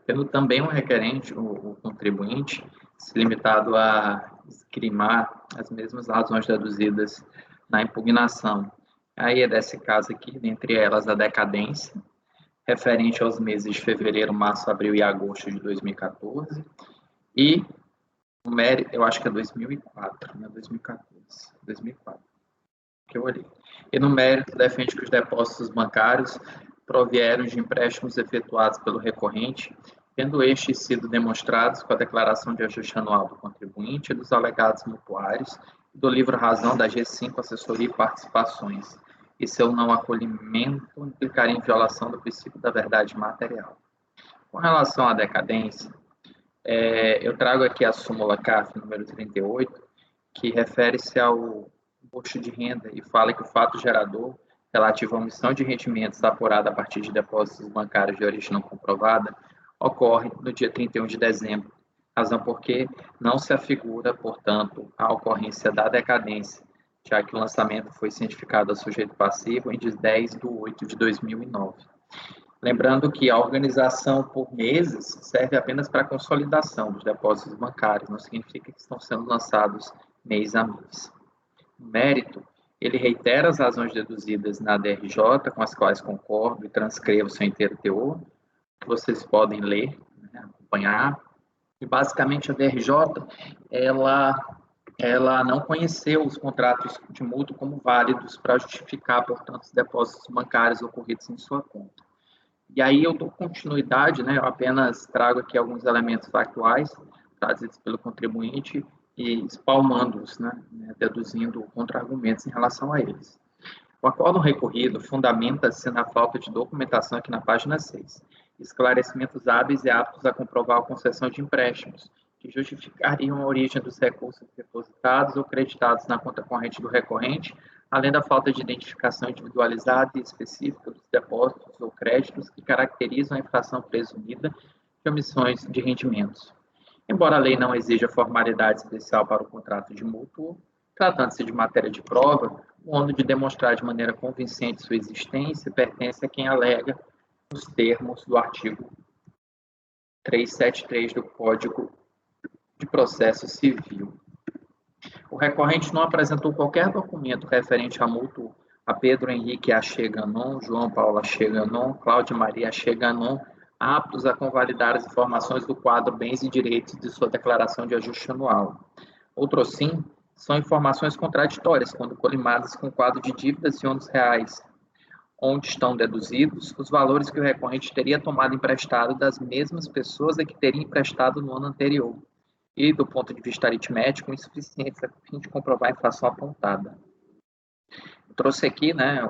tendo também um requerente, o contribuinte, se limitado a esgrimar as mesmas razões deduzidas na impugnação. Aí é desse caso aqui, dentre elas a decadência, referente aos meses de fevereiro, março, abril e agosto de 2014, e o mérito, eu acho que é 2004, não é 2014, 2004, que eu olhei. E no mérito, defende que os depósitos bancários provieram de empréstimos efetuados pelo recorrente, tendo estes sido demonstrados com a declaração de ajuste anual do contribuinte e dos alegados mutuários, e do livro Razão da G5, Assessoria e Participações, e seu não acolhimento implicaria em violação do princípio da verdade material. Com relação à decadência, eu trago aqui a súmula CAF número 38, que refere-se ao imposto de renda e fala que o fato gerador relativo à omissão de rendimentos apurada a partir de depósitos bancários de origem não comprovada ocorre no dia 31 de dezembro, razão porque não se afigura, portanto, a ocorrência da decadência, já que o lançamento foi cientificado ao sujeito passivo em 10/8/2009. Lembrando que a organização por meses serve apenas para a consolidação dos depósitos bancários, não significa que estão sendo lançados mês a mês. No mérito, ele reitera as razões deduzidas na DRJ, com as quais concordo e transcrevo seu inteiro teor, que vocês podem ler, acompanhar. E basicamente a DRJ, ela não conheceu os contratos de mútuo como válidos para justificar, portanto, os depósitos bancários ocorridos em sua conta. E aí eu dou continuidade, eu apenas trago aqui alguns elementos factuais trazidos pelo contribuinte e espalmando-os, deduzindo contra-argumentos em relação a eles. O acórdão recorrido fundamenta-se na falta de documentação aqui na página 6, esclarecimentos hábeis e aptos a comprovar a concessão de empréstimos, que justificariam a origem dos recursos depositados ou creditados na conta corrente do recorrente, além da falta de identificação individualizada e específica dos depósitos ou créditos que caracterizam a infração presumida de omissões de rendimentos. Embora a lei não exija formalidade especial para o contrato de mútuo, tratando-se de matéria de prova, o ônus de demonstrar de maneira convincente sua existência pertence a quem alega os termos do artigo 373 do Código de Processo Civil. O recorrente não apresentou qualquer documento referente a mútuo a Pedro Henrique Achê Ganon, João Paulo Achê Ganon, Cláudia Maria Achê Ganon, aptos a convalidar as informações do quadro Bens e Direitos de sua declaração de ajuste anual. Outros sim, são informações contraditórias quando colimadas com o quadro de dívidas e ônus reais, onde estão deduzidos os valores que o recorrente teria tomado emprestado das mesmas pessoas a que teria emprestado no ano anterior, e, do ponto de vista aritmético, insuficientes a fim de comprovar a infração apontada. Eu trouxe aqui, né,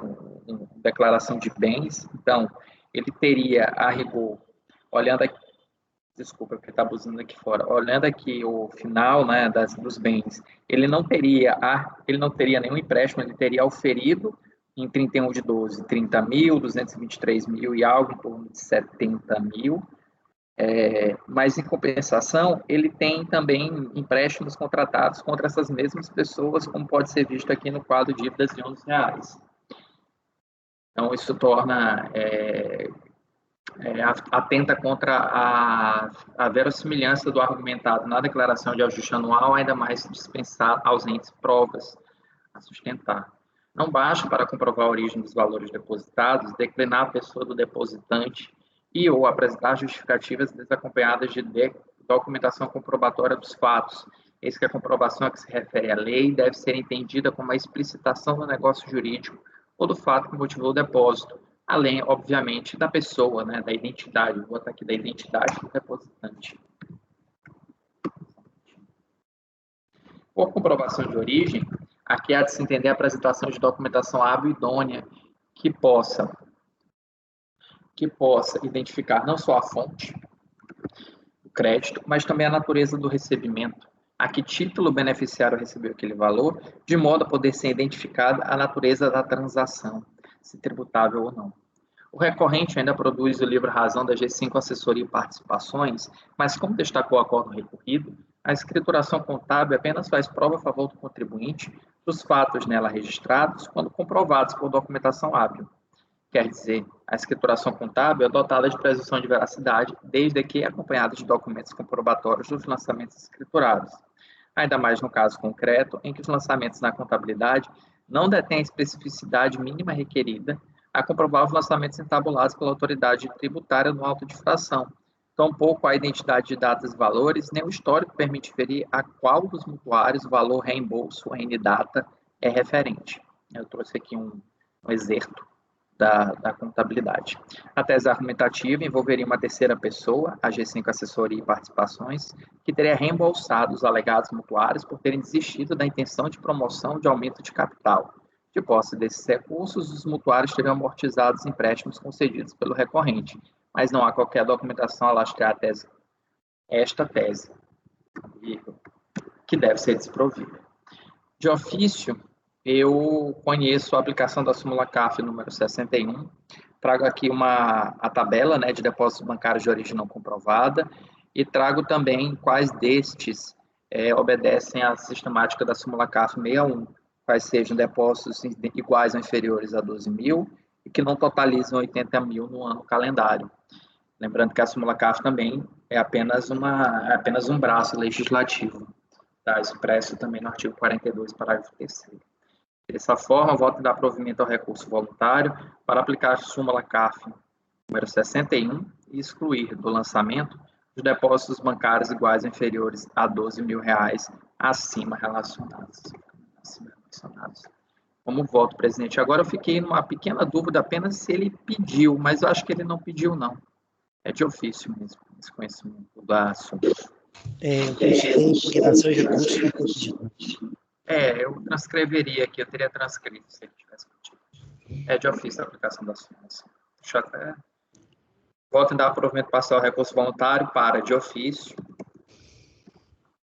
uma declaração de bens. Então, ele teria, a rigor, olhando aqui, desculpa, porque está buzinando aqui fora, olhando aqui o final, né, dos bens, ele não teria nenhum empréstimo, ele teria auferido em 31/12, 30 mil, 223 mil e algo, em torno de 70 mil, mas, em compensação, ele tem também empréstimos contratados contra essas mesmas pessoas, como pode ser visto aqui no quadro Dívidas e ônus reais. Então, isso torna, atenta contra a verossimilhança do argumentado na declaração de ajuste anual, ainda mais dispensar ausentes provas a sustentar. Não basta, para comprovar a origem dos valores depositados, declinar a pessoa do depositante e ou apresentar justificativas desacompanhadas de documentação comprobatória dos fatos. Eis que a comprovação a que se refere a lei deve ser entendida como a explicitação do negócio jurídico ou do fato que motivou o depósito, além, obviamente, da pessoa, né, da identidade. Vou botar aqui da identidade do depositante. Por comprovação de origem, aqui há de se entender a apresentação de documentação hábil e idônea que possa identificar não só a fonte do crédito, mas também a natureza do recebimento, a que título o beneficiário recebeu aquele valor, de modo a poder ser identificada a natureza da transação, se tributável ou não. O recorrente ainda produz o livro-razão da G5 Assessoria e Participações, mas, como destacou o acordo recorrido, a escrituração contábil apenas faz prova a favor do contribuinte dos fatos nela registrados quando comprovados por documentação hábil. Quer dizer, a escrituração contábil é dotada de presunção de veracidade, desde que acompanhada de documentos comprobatórios dos lançamentos escriturados. Ainda mais no caso concreto, em que os lançamentos na contabilidade não detêm a especificidade mínima requerida a comprovar os lançamentos entabulados pela autoridade tributária no auto de infração. Tampouco a identidade de datas e valores, nem o histórico permite ferir a qual dos mutuários o valor reembolso N-data é referente. Eu trouxe aqui um excerto da contabilidade. A tese argumentativa envolveria uma terceira pessoa, a G5 Assessoria e Participações, que teria reembolsado os alegados mutuários por terem desistido da intenção de promoção de aumento de capital. De posse desses recursos, os mutuários teriam amortizado os empréstimos concedidos pelo recorrente, mas não há qualquer documentação a lastrear esta tese, que deve ser desprovida. De ofício, eu conheço a aplicação da súmula CARF número 61, trago aqui a tabela, né, de depósitos bancários de origem não comprovada e trago também quais destes obedecem à sistemática da súmula CARF 61, quais sejam depósitos iguais ou inferiores a 12 mil e que não totalizam 80 mil no ano calendário. Lembrando que a súmula CARF também é apenas um braço legislativo, tá? Expresso também no artigo 42, parágrafo 3º. Dessa forma, voto em dar provimento ao recurso voluntário para aplicar a súmula CARF número 61 e excluir do lançamento os depósitos bancários iguais ou inferiores a 12 mil reais acima relacionados. Como voto, presidente. Agora eu fiquei numa pequena dúvida apenas se ele pediu, mas eu acho que ele não pediu, não. É de ofício mesmo, esse conhecimento do assunto. Eu consultei impugnação e recurso não foi pedido. Eu transcreveria aqui, eu teria transcrito se ele tivesse pedido. É de ofício a aplicação das súmulas. Deixa eu até... Voto em dar provimento parcial ao recurso voluntário para, de ofício,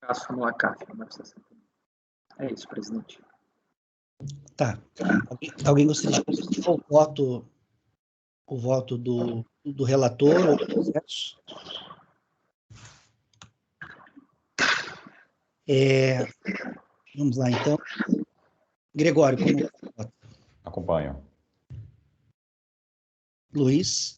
a súmula CARF número 61. É isso, presidente. Tá. Alguém gostaria de colocar o voto do relator ou do processo? Vamos lá, então. Gregório, como vota? Acompanho. Luiz?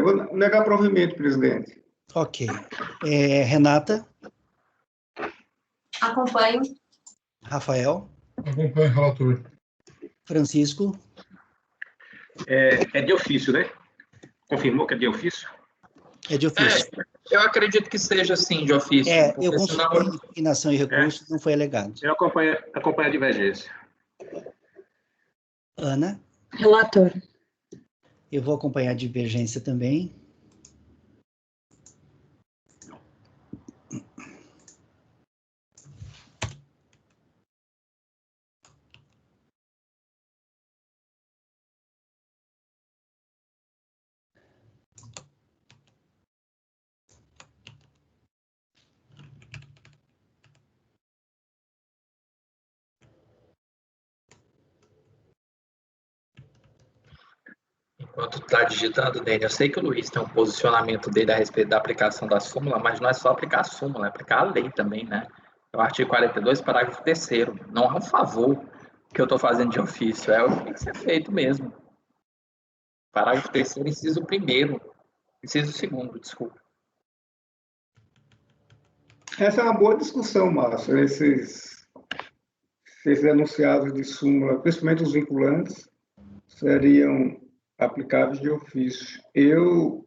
Vou negar provimento, presidente. Ok. Renata? Acompanho. Rafael? Acompanho o relator. Francisco? É de ofício, né? Confirmou que é de ofício? É de ofício. Eu acredito que seja, sim, de ofício. Eu porque senão- consultei indignação e recurso, não foi alegado. Eu acompanho a divergência. Ana? Relator. Eu vou acompanhar a divergência também. Enquanto está digitando, Dani, eu sei que o Luiz tem um posicionamento dele a respeito da aplicação da súmula, mas não é só aplicar a súmula, é aplicar a lei também, né? É o artigo 42, parágrafo 3º. Não é um favor que eu estou fazendo de ofício, é o que tem que ser feito mesmo. Parágrafo 3º, inciso 1º. Inciso 2º, desculpa. Essa é uma boa discussão, Márcio. Esses enunciados de súmula, principalmente os vinculantes, seriam aplicáveis de ofício. Eu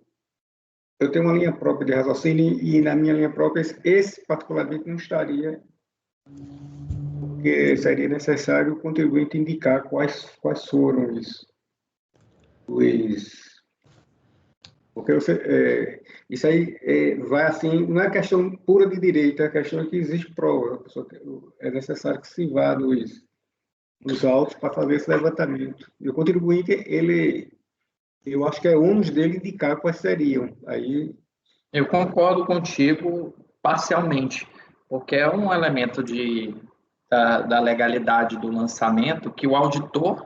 tenho uma linha própria de raciocínio e na minha linha própria esse particularmente não estaria, porque seria necessário o contribuinte indicar quais foram porque isso aí vai assim, não é questão pura de direito, é questão que existe prova. É necessário que se vá nos autos para fazer esse levantamento. E o contribuinte, eu acho que é ônus dele indicar quais seriam. Aí, Eu concordo contigo parcialmente, porque é um elemento da legalidade do lançamento que o auditor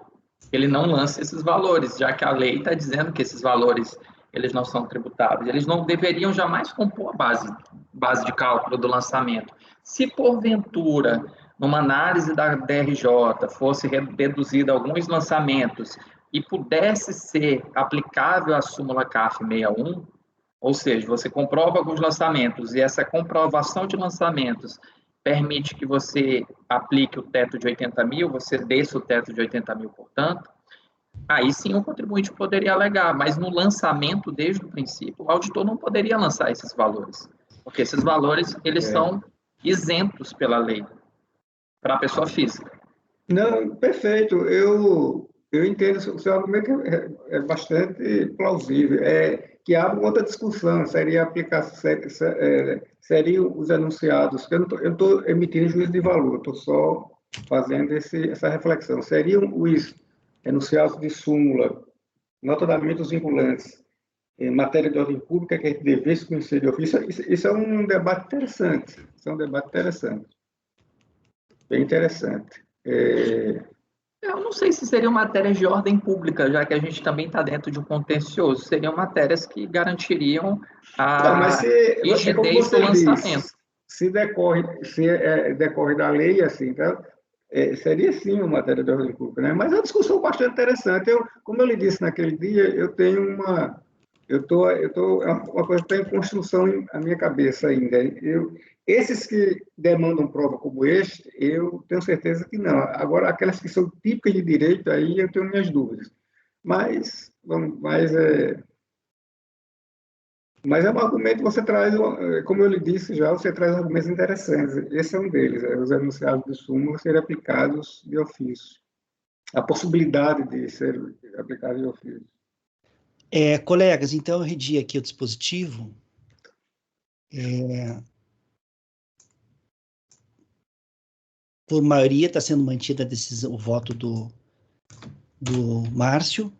ele não lança esses valores, já que a lei está dizendo que esses valores eles não são tributáveis. Eles não deveriam jamais compor a base de cálculo do lançamento. Se porventura, numa análise da DRJ, fosse reduzida alguns lançamentos e pudesse ser aplicável a súmula CAF 61, ou seja, você comprova alguns lançamentos e essa comprovação de lançamentos permite que você aplique o teto de 80 mil, você desça o teto de 80 mil, portanto, aí sim o contribuinte poderia alegar, mas no lançamento, desde o princípio, o auditor não poderia lançar esses valores, porque esses valores, eles são isentos pela lei, para a pessoa física. não, perfeito. Eu entendo, o seu argumento é bastante plausível. Que abre uma outra discussão, seriam os enunciados, que eu não estou emitindo juízo de valor, estou só fazendo essa reflexão. Seriam os enunciados de súmula, notadamente os vinculantes, em matéria de ordem pública, que a gente devesse conhecer de ofício? Isso é um debate interessante. Isso é um debate interessante. Bem interessante. Eu não sei se seriam matérias de ordem pública, já que a gente também está dentro de um contencioso. Seriam matérias que garantiriam a Mas como rigidez do você lançamento. diz, se decorre da lei, assim, então, seria sim uma matéria de ordem pública, né? Mas é uma discussão bastante interessante. Como eu lhe disse naquele dia, eu tenho uma... é uma coisa que está em construção na minha cabeça ainda. Esses que demandam prova como este, eu tenho certeza que não. Agora, aquelas que são típicas de direito, aí eu tenho minhas dúvidas. Mas é um argumento que você traz, como eu lhe disse já, você traz argumentos interessantes. Esse é um deles, os enunciados de súmula serem aplicados de ofício. A possibilidade de ser aplicado de ofício. Colegas, então eu redi aqui o dispositivo. Por maioria está sendo mantida a decisão, o voto do Márcio.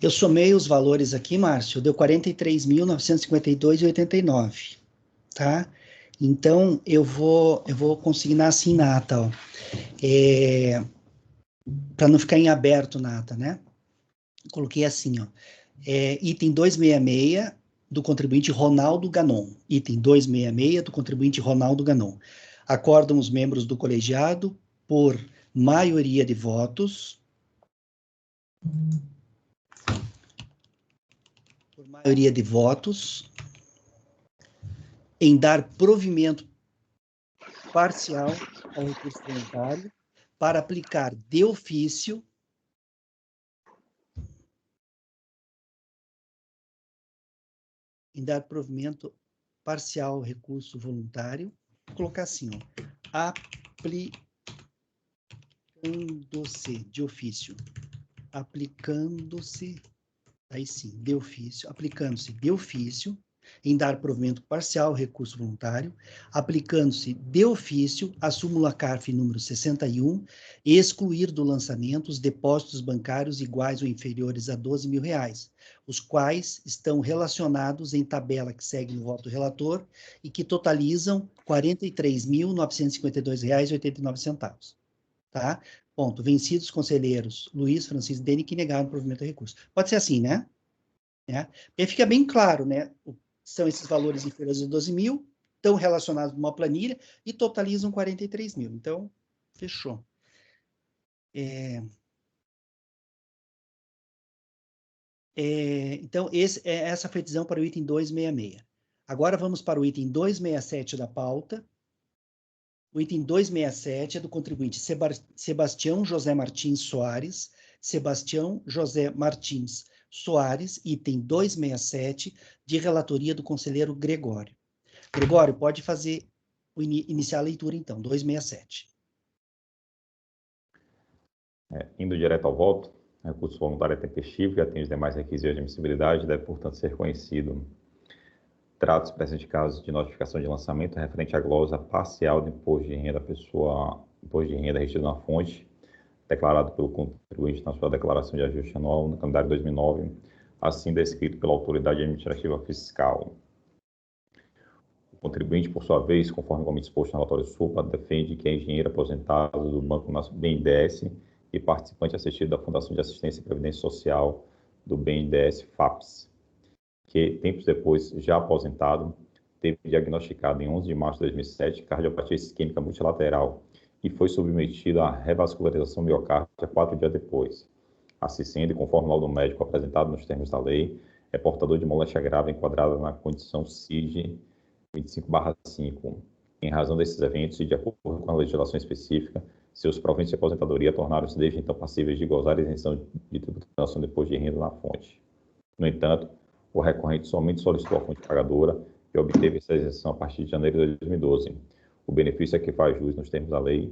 Eu somei os valores aqui, Márcio, deu 43.952,89, tá? Então, eu vou consignar assim na ata, ó. Para não ficar em aberto na ata, né? Coloquei assim, ó. Item 266 do contribuinte Ronaldo Ganon. Item 266 do contribuinte Ronaldo Ganon. Acordam os membros do colegiado por maioria de votos. Em dar provimento parcial ao recurso voluntário para aplicar de ofício ao recurso voluntário, vou colocar assim, ó, aplicando-se de ofício, aplicando-se de ofício, em dar provimento parcial ao recurso voluntário, aplicando-se de ofício a súmula CARF número 61, e excluir do lançamento os depósitos bancários iguais ou inferiores a R$12.000, os quais estão relacionados em tabela que segue no voto do relator e que totalizam R$43.952,89, tá? Ponto. Vencidos os conselheiros Luiz, Francisco e Dene que negaram o provimento do recurso. Pode ser assim, né? Porque fica bem claro, né? São esses valores inferiores a 12.000, estão relacionados numa planilha e totalizam 43.000. Então, fechou. Então, essa foi a decisão para o item 266. Agora vamos para o item 267 da pauta. O item 267 é do contribuinte Sebastião José Martins Soares, item 267, de relatoria do conselheiro Gregório. Gregório, pode iniciar a leitura, então, 267. Indo direto ao voto, o recurso voluntário é tempestivo e atende os demais requisitos de admissibilidade, deve, portanto, ser conhecido. Trata-se, presente caso, de notificação de lançamento referente à glosa parcial de imposto de renda imposto de renda retido na fonte, declarado pelo contribuinte na sua declaração de ajuste anual no calendário 2009, assim descrito pela autoridade administrativa fiscal. O contribuinte, por sua vez, conforme como disposto no relatório SUPA, defende que é engenheiro aposentado do Banco BNDES e participante assistido da Fundação de Assistência e Previdência Social do BNDES FAPS, que, tempos depois, já aposentado, teve diagnosticado em 11 de março de 2007 cardiopatia isquêmica multilateral e foi submetido à revascularização miocárdica 4 dias depois. Assim sendo, e conforme o laudo médico apresentado nos termos da lei, é portador de moléstia grave enquadrada na condição CIG 25/5. Em razão desses eventos e de acordo com a legislação específica, seus proventos de aposentadoria tornaram-se desde então passíveis de gozar de isenção de tributação de imposto de renda na fonte. No entanto, o recorrente somente solicitou a fonte pagadora e obteve essa isenção a partir de janeiro de 2012. O benefício a que faz jus nos termos da lei,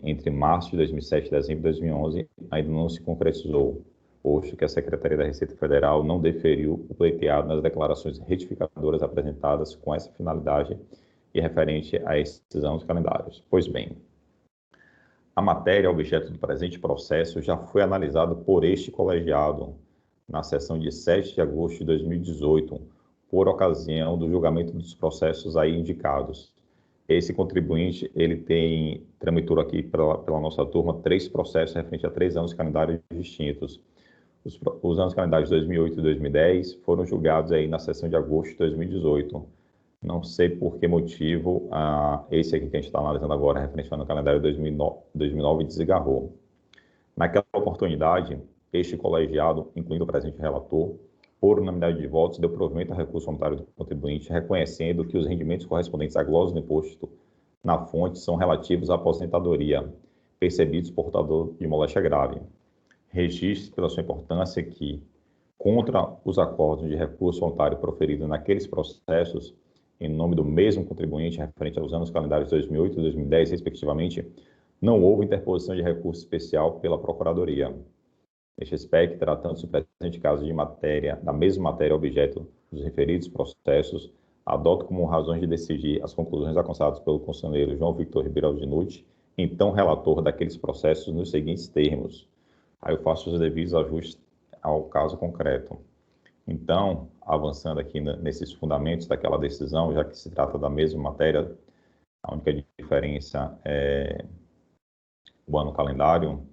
entre março de 2007 e dezembro de 2011, ainda não se concretizou, posto que a Secretaria da Receita Federal não deferiu o pleiteado nas declarações retificadoras apresentadas com essa finalidade e referente a esses anos calendários. Pois bem, a matéria objeto do presente processo já foi analisada por este colegiado na sessão de 7 de agosto de 2018, por ocasião do julgamento dos processos aí indicados. Esse contribuinte, ele tramitou aqui pela nossa turma 3 processos referente a 3 anos calendários distintos. Os anos calendários de 2008 e 2010 foram julgados aí na sessão de agosto de 2018. Não sei por que motivo esse aqui que a gente está analisando agora, referente ao ano calendário de 2009, desgarrou. Naquela oportunidade, este colegiado, incluindo o presente relator, por unanimidade de votos, deu provimento ao recurso voluntário do contribuinte, reconhecendo que os rendimentos correspondentes à glosa do imposto na fonte são relativos à aposentadoria, percebidos por portador de moléstia grave. registre pela sua importância que, contra os acordos de recurso voluntário proferidos naqueles processos, em nome do mesmo contribuinte referente aos anos calendários 2008 e 2010, respectivamente, não houve interposição de recurso especial pela Procuradoria. Neste aspecto, tratando-se do presente caso de matéria, da mesma matéria objeto dos referidos processos, adoto como razões de decidir as conclusões alcançadas pelo conselheiro João Victor Ribeiro Aldinucci, então relator daqueles processos, nos seguintes termos. Aí eu faço os devidos ajustes ao caso concreto. Então, avançando aqui nesses fundamentos daquela decisão, já que se trata da mesma matéria, a única diferença é o ano calendário.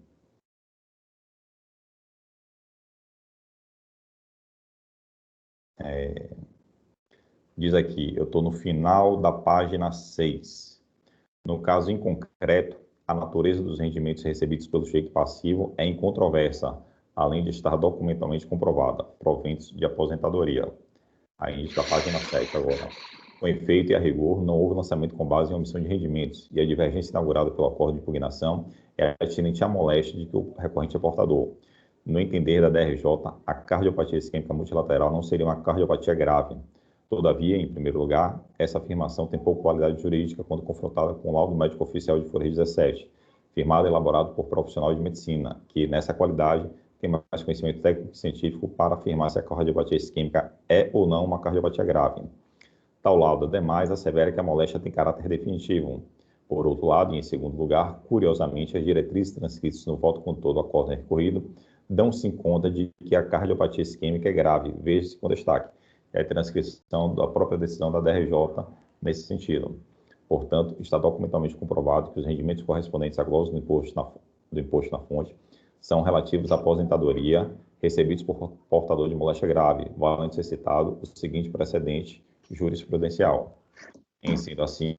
Diz aqui, eu estou no final da página 6. No caso em concreto, a natureza dos rendimentos recebidos pelo sujeito passivo é incontroversa, além de estar documentalmente comprovada, proventos de aposentadoria. Aí, início da página 7 agora. Com efeito e a rigor, não houve lançamento com base em omissão de rendimentos, e a divergência inaugurada pelo acordo de impugnação é atinente à moléstia de que o recorrente é portador. No entender da DRJ, a cardiopatia isquêmica multilateral não seria uma cardiopatia grave. Todavia, em primeiro lugar, essa afirmação tem pouca qualidade jurídica quando confrontada com o laudo médico oficial de folha 17, firmado e elaborado por profissional de medicina, que, nessa qualidade, tem mais conhecimento técnico e científico para afirmar se a cardiopatia isquêmica é ou não uma cardiopatia grave. Tal laudo, ademais, assevera que a moléstia tem caráter definitivo. Por outro lado, e em segundo lugar, curiosamente, as diretrizes transcritas no voto com todo o acordo recorrido dão-se conta de que a cardiopatia isquêmica é grave, veja-se com destaque. É a transcrição da própria decisão da DRJ nesse sentido. Portanto, está documentalmente comprovado que os rendimentos correspondentes à glosa do imposto na fonte são relativos à aposentadoria recebidos por portador de moléstia grave, valendo ser citado o seguinte precedente jurisprudencial. Em sendo assim,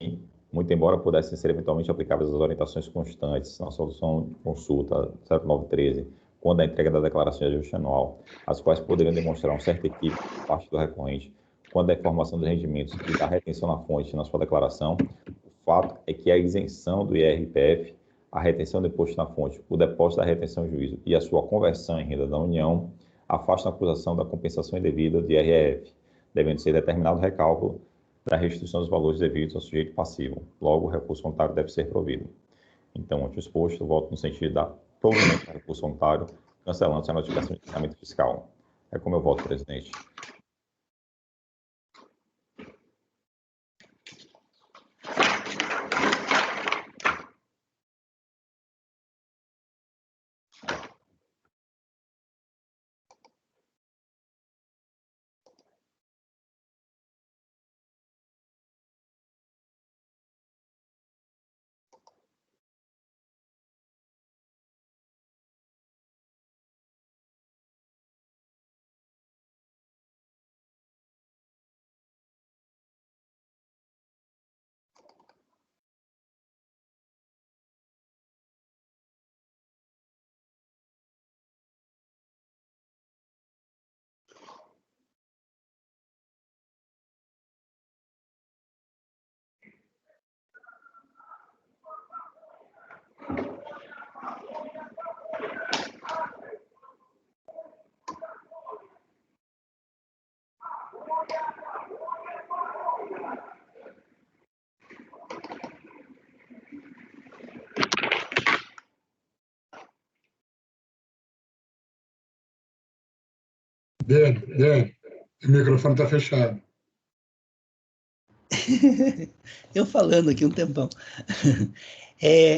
muito embora pudessem ser eventualmente aplicáveis as orientações constantes na solução de consulta 0913, quando a entrega da declaração de ajuste anual, as quais poderiam demonstrar um certo equívoco por parte do recorrente, quando a informação dos rendimentos e da retenção na fonte na sua declaração, o fato é que a isenção do IRPF, a retenção do imposto na fonte, o depósito da retenção em juízo e a sua conversão em renda da União afastam a acusação da compensação indevida do IRF, devendo ser determinado o recálculo da restituição dos valores devidos ao sujeito passivo. Logo, o recurso voluntário deve ser provido. Então, ante o exposto, voto no sentido da provimento do recurso voluntário, cancelando-se a notificação de licenciamento fiscal. É como eu voto, presidente. Dele, o microfone está fechado. Eu falando aqui um tempão.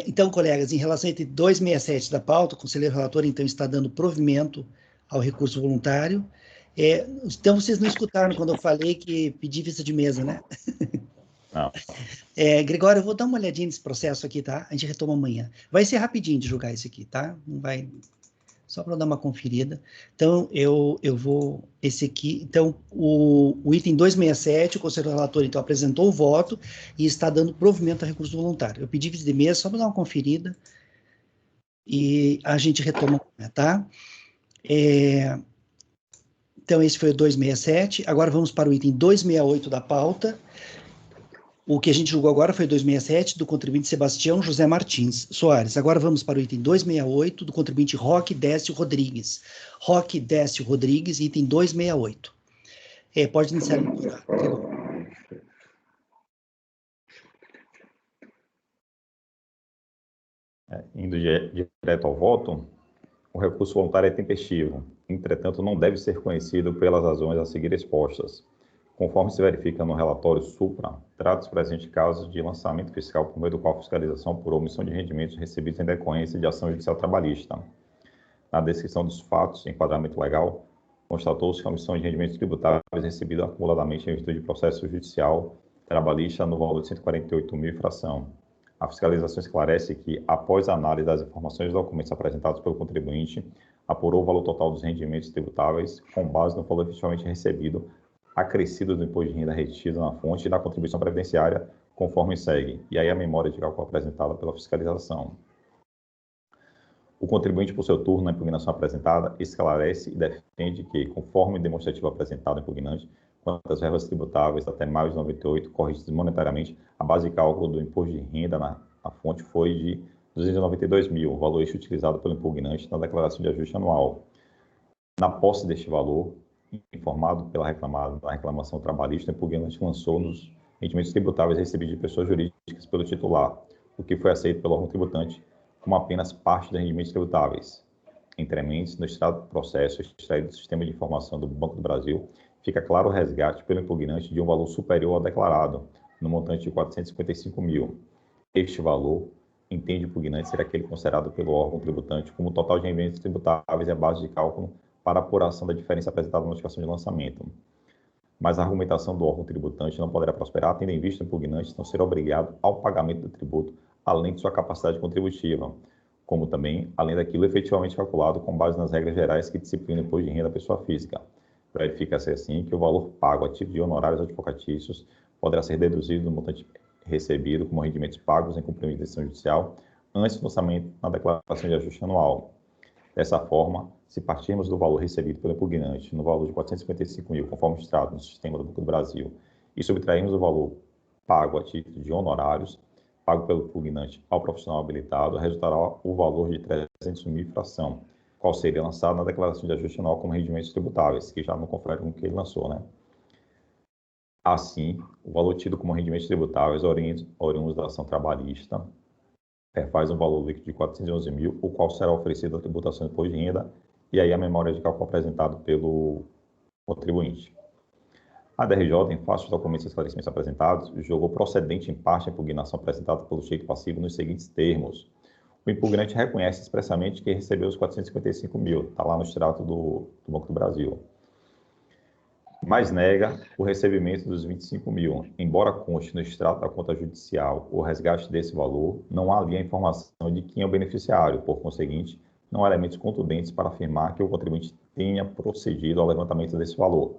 Então, colegas, em relação entre 267 da pauta, o conselheiro relator, então, está dando provimento ao recurso voluntário. Então, vocês não escutaram quando eu falei que pedi vista de mesa, né? Não. Gregório, eu vou dar uma olhadinha nesse processo aqui, tá? A gente retoma amanhã. Vai ser rapidinho de julgar isso aqui, tá? Não vai... Só para dar uma conferida. Então, eu vou... Esse aqui... Então, o item 267, o conselheiro relator, então, apresentou o voto e está dando provimento a recurso voluntário. Eu pedi vista de mesa só para dar uma conferida e a gente retoma, tá? Então, esse foi o 267. Agora vamos para o item 268 da pauta, O que a gente julgou agora foi 267, do contribuinte Sebastião José Martins Soares. Agora vamos para o item 268, do contribuinte Roque Décio Rodrigues. Roque Décio Rodrigues, item 268. Pode iniciar. Indo direto ao voto, o recurso voluntário é tempestivo, entretanto, não deve ser conhecido pelas razões a seguir expostas. Conforme se verifica no relatório supra, trata-se presente casos de lançamento fiscal por meio do qual a fiscalização por omissão de rendimentos recebidos em decorrência de ação judicial trabalhista. Na descrição dos fatos de enquadramento legal, constatou-se que a omissão de rendimentos tributáveis recebidos acumuladamente em virtude de processo judicial trabalhista no valor de 148 mil e fração. A fiscalização esclarece que, após a análise das informações e documentos apresentados pelo contribuinte, apurou o valor total dos rendimentos tributáveis com base no valor efetivamente recebido, acrescido do imposto de renda retido na fonte e da contribuição previdenciária, conforme segue. E aí a memória de cálculo apresentada pela fiscalização. O contribuinte, por seu turno, na impugnação apresentada, esclarece e defende que, conforme demonstrativo apresentado ao impugnante, quanto às verbas tributáveis até maio de 98, corrigidas monetariamente, a base de cálculo do imposto de renda na fonte foi de 292 mil, o valor este utilizado pelo impugnante na declaração de ajuste anual. Na posse deste valor, informado pela reclamada da reclamação trabalhista, o impugnante lançou nos rendimentos tributáveis recebidos de pessoas jurídicas pelo titular, o que foi aceito pelo órgão tributante como apenas parte dos rendimentos tributáveis. Entrementes, no extrato do processo extraído do Sistema de Informação do Banco do Brasil, fica claro o resgate pelo impugnante de um valor superior ao declarado, no montante de 455 mil. Este valor, entende o impugnante ser aquele considerado pelo órgão tributante como o total de rendimentos tributáveis e a base de cálculo para a apuração da diferença apresentada na notificação de lançamento. Mas a argumentação do órgão tributante não poderá prosperar, tendo em vista o impugnante não ser obrigado ao pagamento do tributo, além de sua capacidade contributiva, como também além daquilo efetivamente calculado com base nas regras gerais que disciplinam o imposto de renda da pessoa física. Verifica-se assim que o valor pago a título de honorários advocatícios poderá ser deduzido do montante recebido como rendimentos pagos em cumprimento de decisão judicial antes do lançamento na declaração de ajuste anual. Dessa forma, se partirmos do valor recebido pelo impugnante no valor de 455 mil, conforme extrato no sistema do Banco do Brasil, e subtrairmos o valor pago a título de honorários, pago pelo impugnante ao profissional habilitado, resultará o valor de 300 mil e fração, qual seria lançado na declaração de ajuste anual como rendimentos tributáveis, que já não confere com o que ele lançou, né? Assim, o valor tido como rendimentos tributáveis oriundos da ação trabalhista faz um valor líquido de 411 mil, o qual será oferecido à tributação de imposto de renda, e aí a memória de cálculo apresentada pelo contribuinte. A DRJ, em face dos documentos e esclarecimentos apresentados, julgou procedente em parte a impugnação apresentada pelo sujeito passivo nos seguintes termos. O impugnante reconhece expressamente que recebeu os 455 mil, está lá no extrato do Banco do Brasil, mas nega o recebimento dos 25 mil. Embora conste no extrato da conta judicial o resgate desse valor, não há ali a informação de quem é o beneficiário, por conseguinte, não há elementos contundentes para afirmar que o contribuinte tenha procedido ao levantamento desse valor.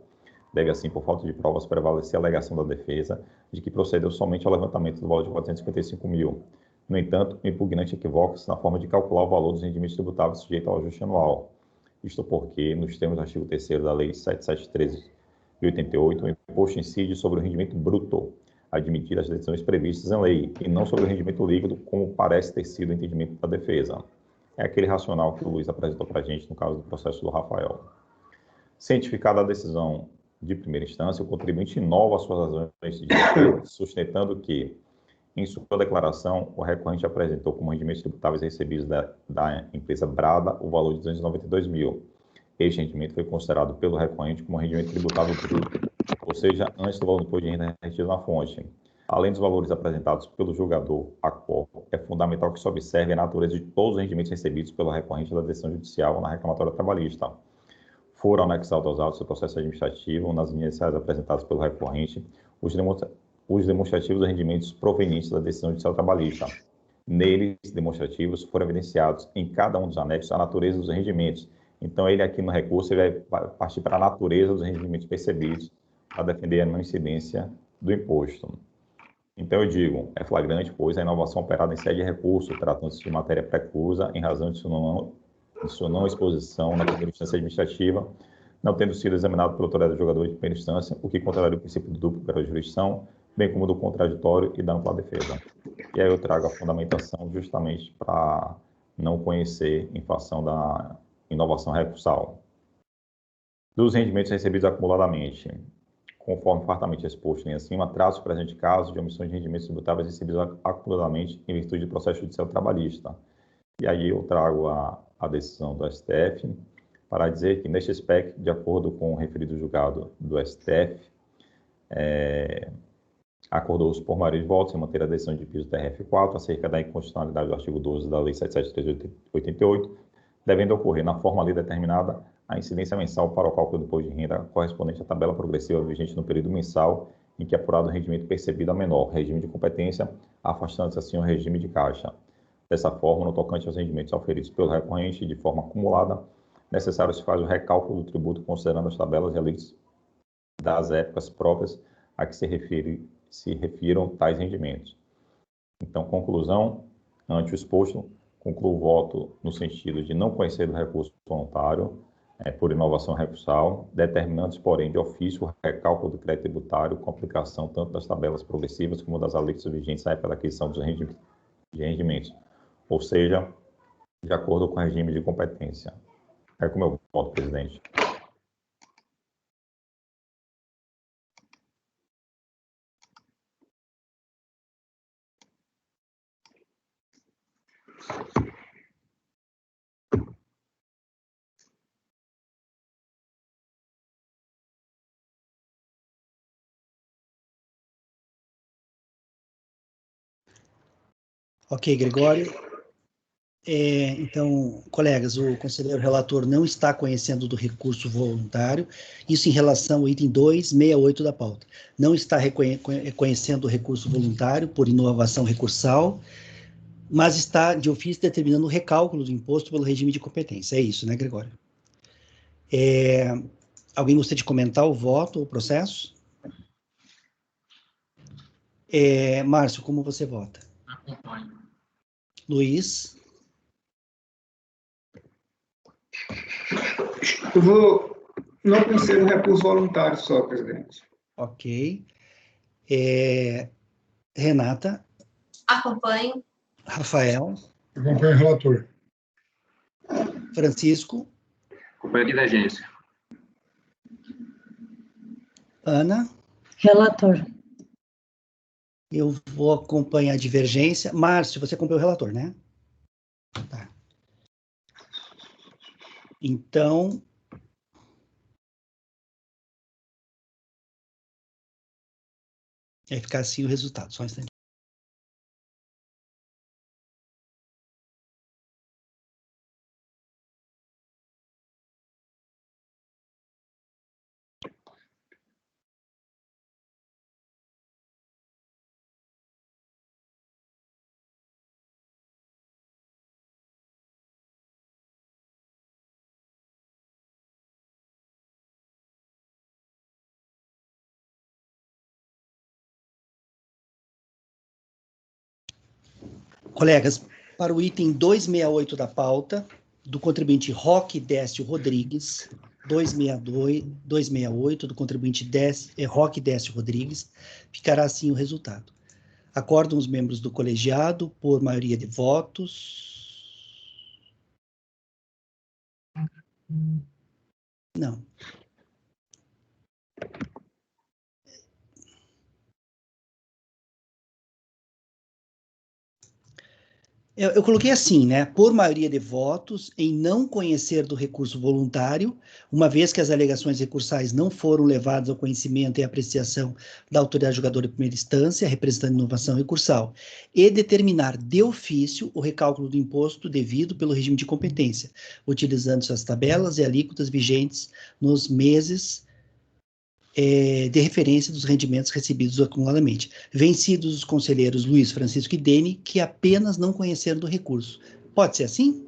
Deve, assim, por falta de provas, prevalecer a alegação da defesa de que procedeu somente ao levantamento do valor de 455 mil. No entanto, o impugnante equivoca-se na forma de calcular o valor dos rendimentos tributáveis sujeito ao ajuste anual. Isto porque, nos termos do artigo 3º da Lei 7713 de 88, o imposto incide sobre o rendimento bruto, admitido as decisões previstas em lei, e não sobre o rendimento líquido, como parece ter sido o entendimento da defesa. É aquele racional que o Luiz apresentou para a gente no caso do processo do Rafael. Cientificada a decisão de primeira instância, o contribuinte inova suas razões de defesa, sustentando que, em sua declaração, o recorrente apresentou como rendimentos tributáveis recebidos da empresa Brada o valor de 292 mil. Este rendimento foi considerado pelo recorrente como rendimento tributável bruto, ou seja, antes do valor do imposto de renda retido na fonte. Além dos valores apresentados pelo julgador a qual é fundamental que se observe a natureza de todos os rendimentos recebidos pelo recorrente da decisão judicial na reclamatória trabalhista. Foram anexados aos autos do processo administrativo, nas iniciais apresentadas pelo recorrente, os demonstrativos dos rendimentos provenientes da decisão judicial trabalhista. Neles, demonstrativos, foram evidenciados em cada um dos anexos a natureza dos rendimentos. Então, ele aqui no recurso ele vai partir para a natureza dos rendimentos percebidos para defender a não incidência do imposto. Então, eu digo, é flagrante, pois, a inovação operada em sede de recurso, tratando-se de matéria preclusa, em razão de sua não exposição na primeira instância administrativa, não tendo sido examinado pela autoridade do julgador de primeira instância, o que contraria o princípio do duplo grau de jurisdição, bem como do contraditório e da ampla defesa. E aí eu trago a fundamentação justamente para não conhecer infração da inovação recursal. Dos rendimentos recebidos acumuladamente, conforme fartamente exposto em acima, traço o presente caso de omissão de rendimentos tributáveis recebidos acumuladamente em virtude do processo judicial trabalhista. E aí eu trago a decisão do STF para dizer que, neste aspecto, de acordo com o referido julgado do STF, acordou-se por maioria de votos em manter a decisão de piso TRF4 acerca da inconstitucionalidade do artigo 12 da Lei 773/88, devendo ocorrer, na forma ali determinada, a incidência mensal para o cálculo do imposto de renda correspondente à tabela progressiva vigente no período mensal em que é apurado o rendimento percebido a menor, regime de competência, afastando-se assim o regime de caixa. Dessa forma, no tocante aos rendimentos oferidos pelo recorrente de forma acumulada, necessário se faz o recálculo do tributo considerando as tabelas e alíquotas das épocas próprias a que se refiram tais rendimentos. Então, conclusão, ante o exposto, concluo o voto no sentido de não conhecer do recurso voluntário por inovação recursal, determinando-se, porém, de ofício o recálculo do crédito tributário com aplicação tanto das tabelas progressivas como das alíquotas vigentes à época da aquisição dos rendimentos, ou seja, de acordo com o regime de competência. É como eu voto, presidente. Ok, Gregório. Então, colegas, o conselheiro relator não está conhecendo do recurso voluntário, isso em relação ao item 268 da pauta. Não está reconhecendo o recurso voluntário por inovação recursal, mas está, de ofício, determinando o recálculo do imposto pelo regime de competência. É isso, né, Gregório? Alguém gostaria de comentar o voto, o processo? Márcio, como você vota? Acompanho. Luiz? Eu vou não conhecer o recurso voluntário só, presidente. Ok. Renata? Acompanho. Rafael? Acompanho o relator. Francisco? Acompanho a divergência. Ana? Relator. Eu vou acompanhar a divergência. Márcio, você acompanha o relator, né? Tá. Então... vai ficar assim o resultado, só um instante. Colegas, para o item 268 da pauta, do contribuinte Roque Décio Rodrigues, 268, do contribuinte Roque Décio Rodrigues, ficará assim o resultado. Acordam os membros do colegiado por maioria de votos? Não. Eu coloquei assim, né? Por maioria de votos, em não conhecer do recurso voluntário, uma vez que as alegações recursais não foram levadas ao conhecimento e apreciação da autoridade julgadora de primeira instância, representando inovação recursal, e determinar de ofício o recálculo do imposto devido pelo regime de competência, utilizando-se as tabelas e alíquotas vigentes nos meses de referência dos rendimentos recebidos acumuladamente. Vencidos os conselheiros Luiz, Francisco e Dene, que apenas não conheceram do recurso. Pode ser assim?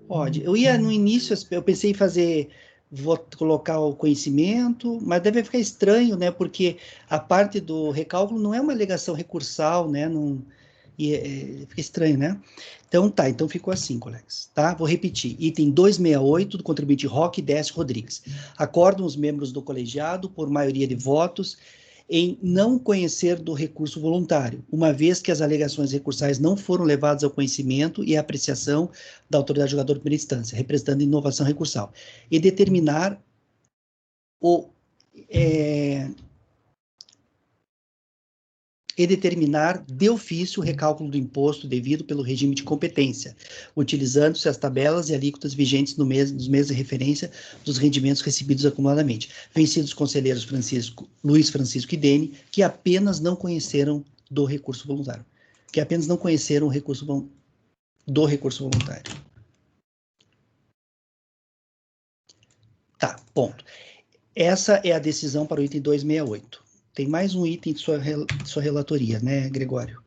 Pode. Eu ia, no início, eu pensei em fazer, vou colocar o conhecimento, mas deve ficar estranho, né? Porque a parte do recálculo não é uma alegação recursal, né? Não, fica estranho, né? Então, tá, então ficou assim, colegas, tá? Vou repetir. Item 268 do contribuinte Roque Décio Rodrigues. Acordam os membros do colegiado, por maioria de votos, em não conhecer do recurso voluntário, uma vez que as alegações recursais não foram levadas ao conhecimento e apreciação da autoridade julgadora de primeira instância, representando inovação recursal, e determinar de ofício o recálculo do imposto devido pelo regime de competência, utilizando-se as tabelas e alíquotas vigentes nos meses de referência dos rendimentos recebidos acumuladamente. Vencidos os conselheiros Luiz Francisco e Dene, que apenas não conheceram do recurso voluntário. Tá, ponto. Essa é a decisão para o item 268. Tem mais um item de sua relatoria, né, Gregório?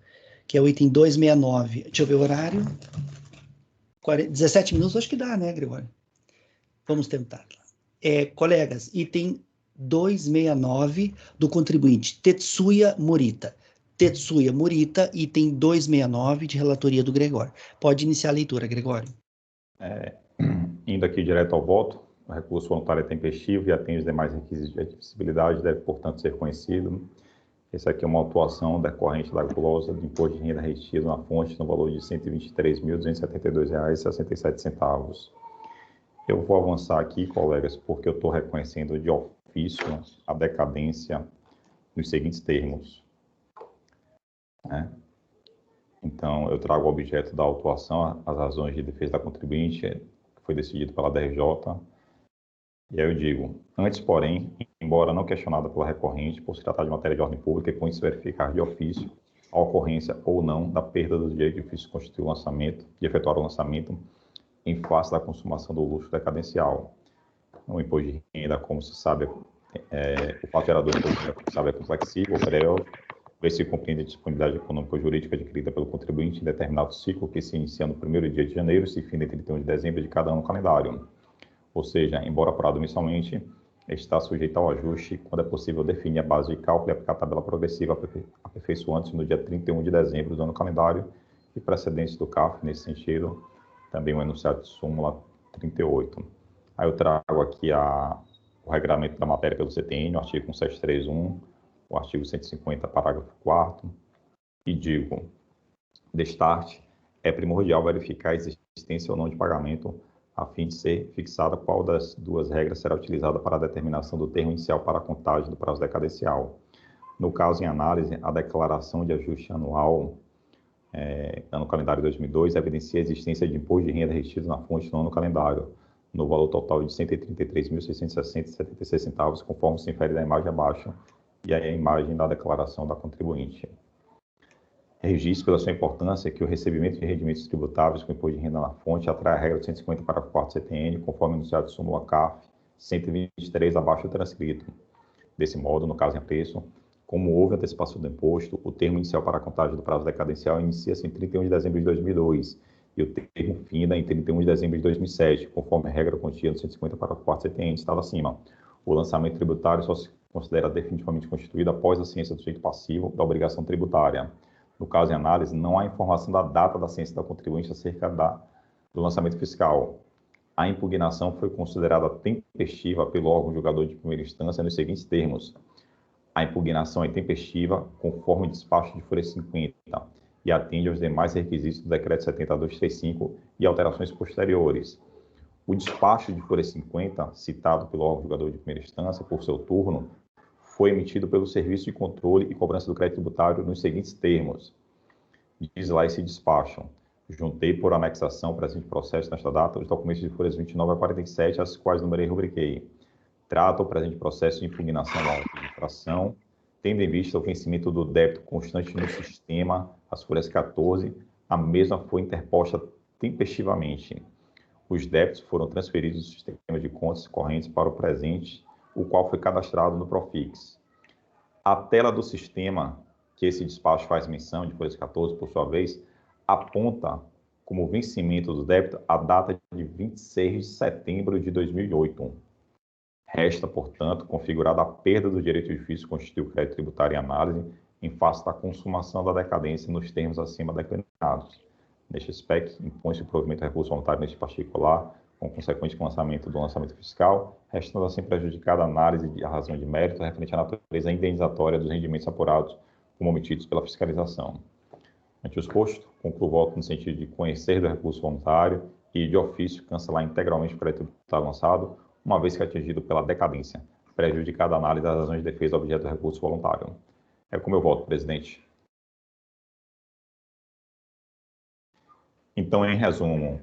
Que é o item 269. Deixa eu ver o horário. 17 minutos, acho que dá, né, Gregório? Vamos tentar. Colegas, item 269 do contribuinte Tetsuya Morita. Tetsuya Morita, item 269 de relatoria do Gregório. Pode iniciar a leitura, Gregório. Indo aqui direto ao voto, o recurso voluntário é tempestivo e atende os demais requisitos de admissibilidade, deve, portanto, ser conhecido. Essa aqui é uma autuação decorrente da glosa de imposto de renda retido na fonte no valor de R$ 123.272,67. Eu vou avançar aqui, colegas, porque eu estou reconhecendo de ofício a decadência nos seguintes termos. Então, eu trago o objeto da autuação, as razões de defesa da contribuinte, que foi decidido pela DRJ. E aí eu digo, antes, porém, embora não questionada pela recorrente, por se tratar de matéria de ordem pública, é põe-se verificar de ofício a ocorrência ou não da perda do direito de ofício de constituir o lançamento, de efetuar o lançamento, em face da consumação do luxo decadencial. O imposto de renda, como se sabe, o fato gerador do imposto de renda, como se sabe, é complexível, breve, vê se compreende a disponibilidade econômica ou jurídica adquirida pelo contribuinte em determinado ciclo que se inicia no 1º dia de janeiro e se finda em 31 de dezembro de cada ano calendário. Ou seja, embora apurado mensalmente, está sujeito ao ajuste quando é possível definir a base de cálculo e aplicar a tabela progressiva aperfeiçoante no dia 31 de dezembro do ano calendário e precedentes do CAF nesse sentido, também o enunciado de súmula 38. Aí eu trago aqui o regulamento da matéria pelo CTN, o artigo 1731, o artigo 150, parágrafo 4º, e digo, destarte, é primordial verificar a existência ou não de pagamento a fim de ser fixada qual das duas regras será utilizada para a determinação do termo inicial para a contagem do prazo decadencial. No caso em análise, a declaração de ajuste anual, ano calendário 2002, evidencia a existência de imposto de renda retido na fonte no ano calendário, no valor total de R$ 133.660,76, conforme se infere da imagem abaixo, e aí a imagem da declaração da contribuinte. Registro pela sua importância que o recebimento de rendimentos tributáveis com imposto de renda na fonte atrai a regra de 150 para o 4º CTN, conforme anunciado de súmula CAF 123 abaixo do transcrito. Desse modo, no caso em apreço, como houve antecipação do imposto, o termo inicial para a contagem do prazo decadencial inicia-se em 31 de dezembro de 2002 e o termo finda em 31 de dezembro de 2007, conforme a regra contida no 150 para o 4º CTN, estava acima. O lançamento tributário só se considera definitivamente constituído após a ciência do sujeito passivo da obrigação tributária. No caso em análise, não há informação da data da ciência da contribuinte acerca do lançamento fiscal. A impugnação foi considerada tempestiva pelo órgão julgador de primeira instância nos seguintes termos. A impugnação é tempestiva conforme o despacho de folha 50 e atende aos demais requisitos do decreto 70.235 e alterações posteriores. O despacho de folha 50, citado pelo órgão julgador de primeira instância, por seu turno, foi emitido pelo Serviço de Controle e Cobrança do Crédito Tributário nos seguintes termos. Diz lá esse despacho. Juntei por anexação presente processo nesta data os documentos de folhas 29 a 47, as quais numerei e rubriquei. Trata o presente processo de impugnação da infração, tendo em vista o vencimento do débito constante no sistema, as folhas 14, a mesma foi interposta tempestivamente. Os débitos foram transferidos do sistema de contas correntes para o presente, o qual foi cadastrado no Profix. A tela do sistema, que esse despacho faz menção, de folhas 14, por sua vez, aponta como vencimento do débito a data de 26 de setembro de 2008. Resta, portanto, configurada a perda do direito de ofício constituir o crédito tributário em análise em face da consumação da decadência nos termos acima declinados. Neste aspecto, impõe-se o provimento de recurso voluntário neste particular, com consequente lançamento do lançamento fiscal, restando assim prejudicada a análise de razão de mérito referente à natureza indenizatória dos rendimentos apurados como omitidos pela fiscalização. Ante os postos, concluo o voto no sentido de conhecer do recurso voluntário e, de ofício, cancelar integralmente o crédito tributário lançado, uma vez que atingido pela decadência, prejudicada a análise das razões de defesa do objeto do recurso voluntário. É como eu voto, presidente. Então, em resumo,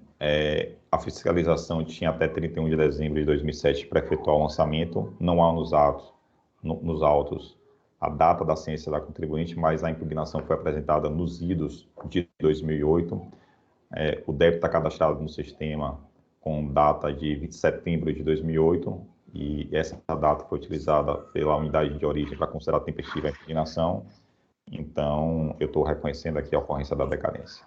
a fiscalização tinha até 31 de dezembro de 2007 para efetuar o lançamento, não há nos autos a data da ciência da contribuinte, mas a impugnação foi apresentada nos idos de 2008. O débito está cadastrado no sistema com data de 20 de setembro de 2008, e essa data foi utilizada pela unidade de origem para considerar tempestiva a impugnação. Então, eu estou reconhecendo aqui a ocorrência da decadência.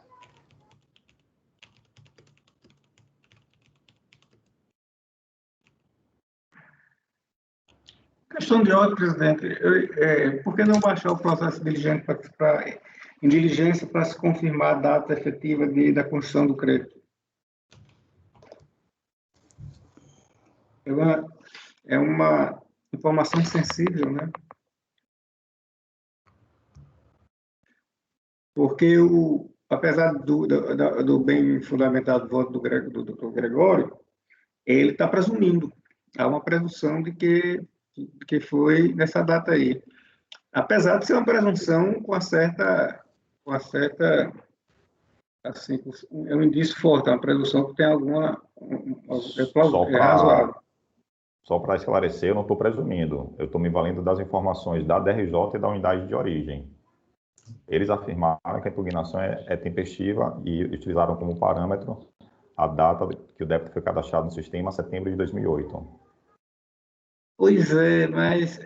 Questão de ordem, presidente. Por que não baixar o processo diligente em diligência para se confirmar a data efetiva da construção do crédito? É uma informação sensível, né? Porque, apesar do bem fundamentado voto do Dr. Gregório, ele está presumindo. Há uma presunção de que foi nessa data aí. Apesar de ser uma presunção com a certa assim, é um indício forte, é uma presunção que tem alguma razoável. Só para esclarecer, eu não estou presumindo, eu estou me valendo das informações da DRJ e da unidade de origem. Eles afirmaram que a impugnação é tempestiva e utilizaram como parâmetro a data que o débito foi cadastrado no sistema, setembro de 2008. Pois é, mas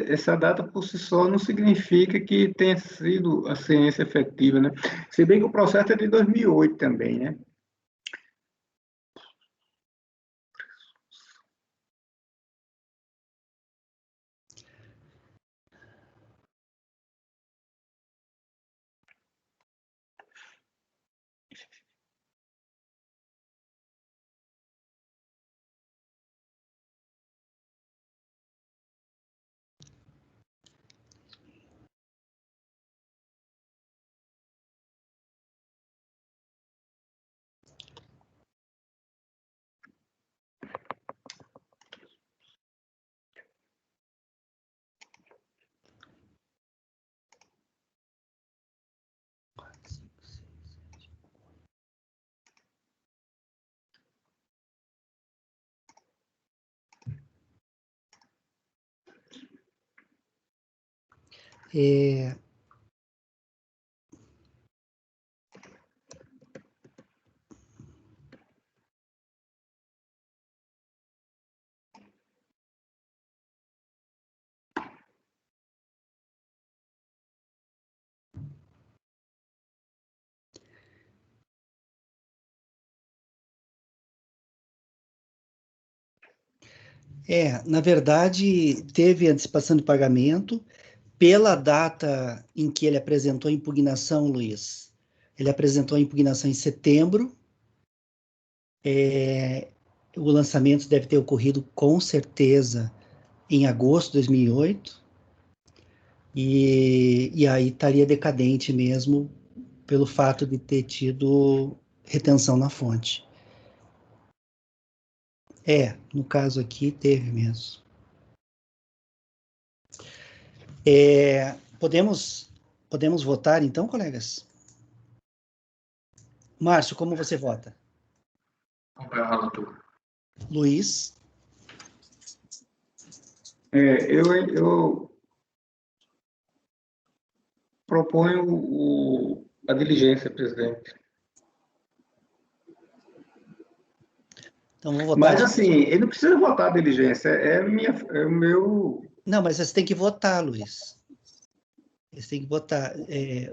essa data por si só não significa que tenha sido a ciência efetiva, né? Se bem que o processo é de 2008 também, né? Na verdade, teve antecipação de pagamento pela data em que ele apresentou a impugnação, Luiz. Ele apresentou a impugnação em setembro. O lançamento deve ter ocorrido, com certeza, em agosto de 2008. E aí estaria decadente mesmo pelo fato de ter tido retenção na fonte. No caso aqui, teve mesmo. Podemos votar, então, colegas? Márcio, como você vota? Luiz? Eu proponho a diligência, presidente. Então, vou votar. Mas, assim, ele não precisa votar a diligência, é o meu... Não, mas você tem que votar, Luiz. Você tem que votar.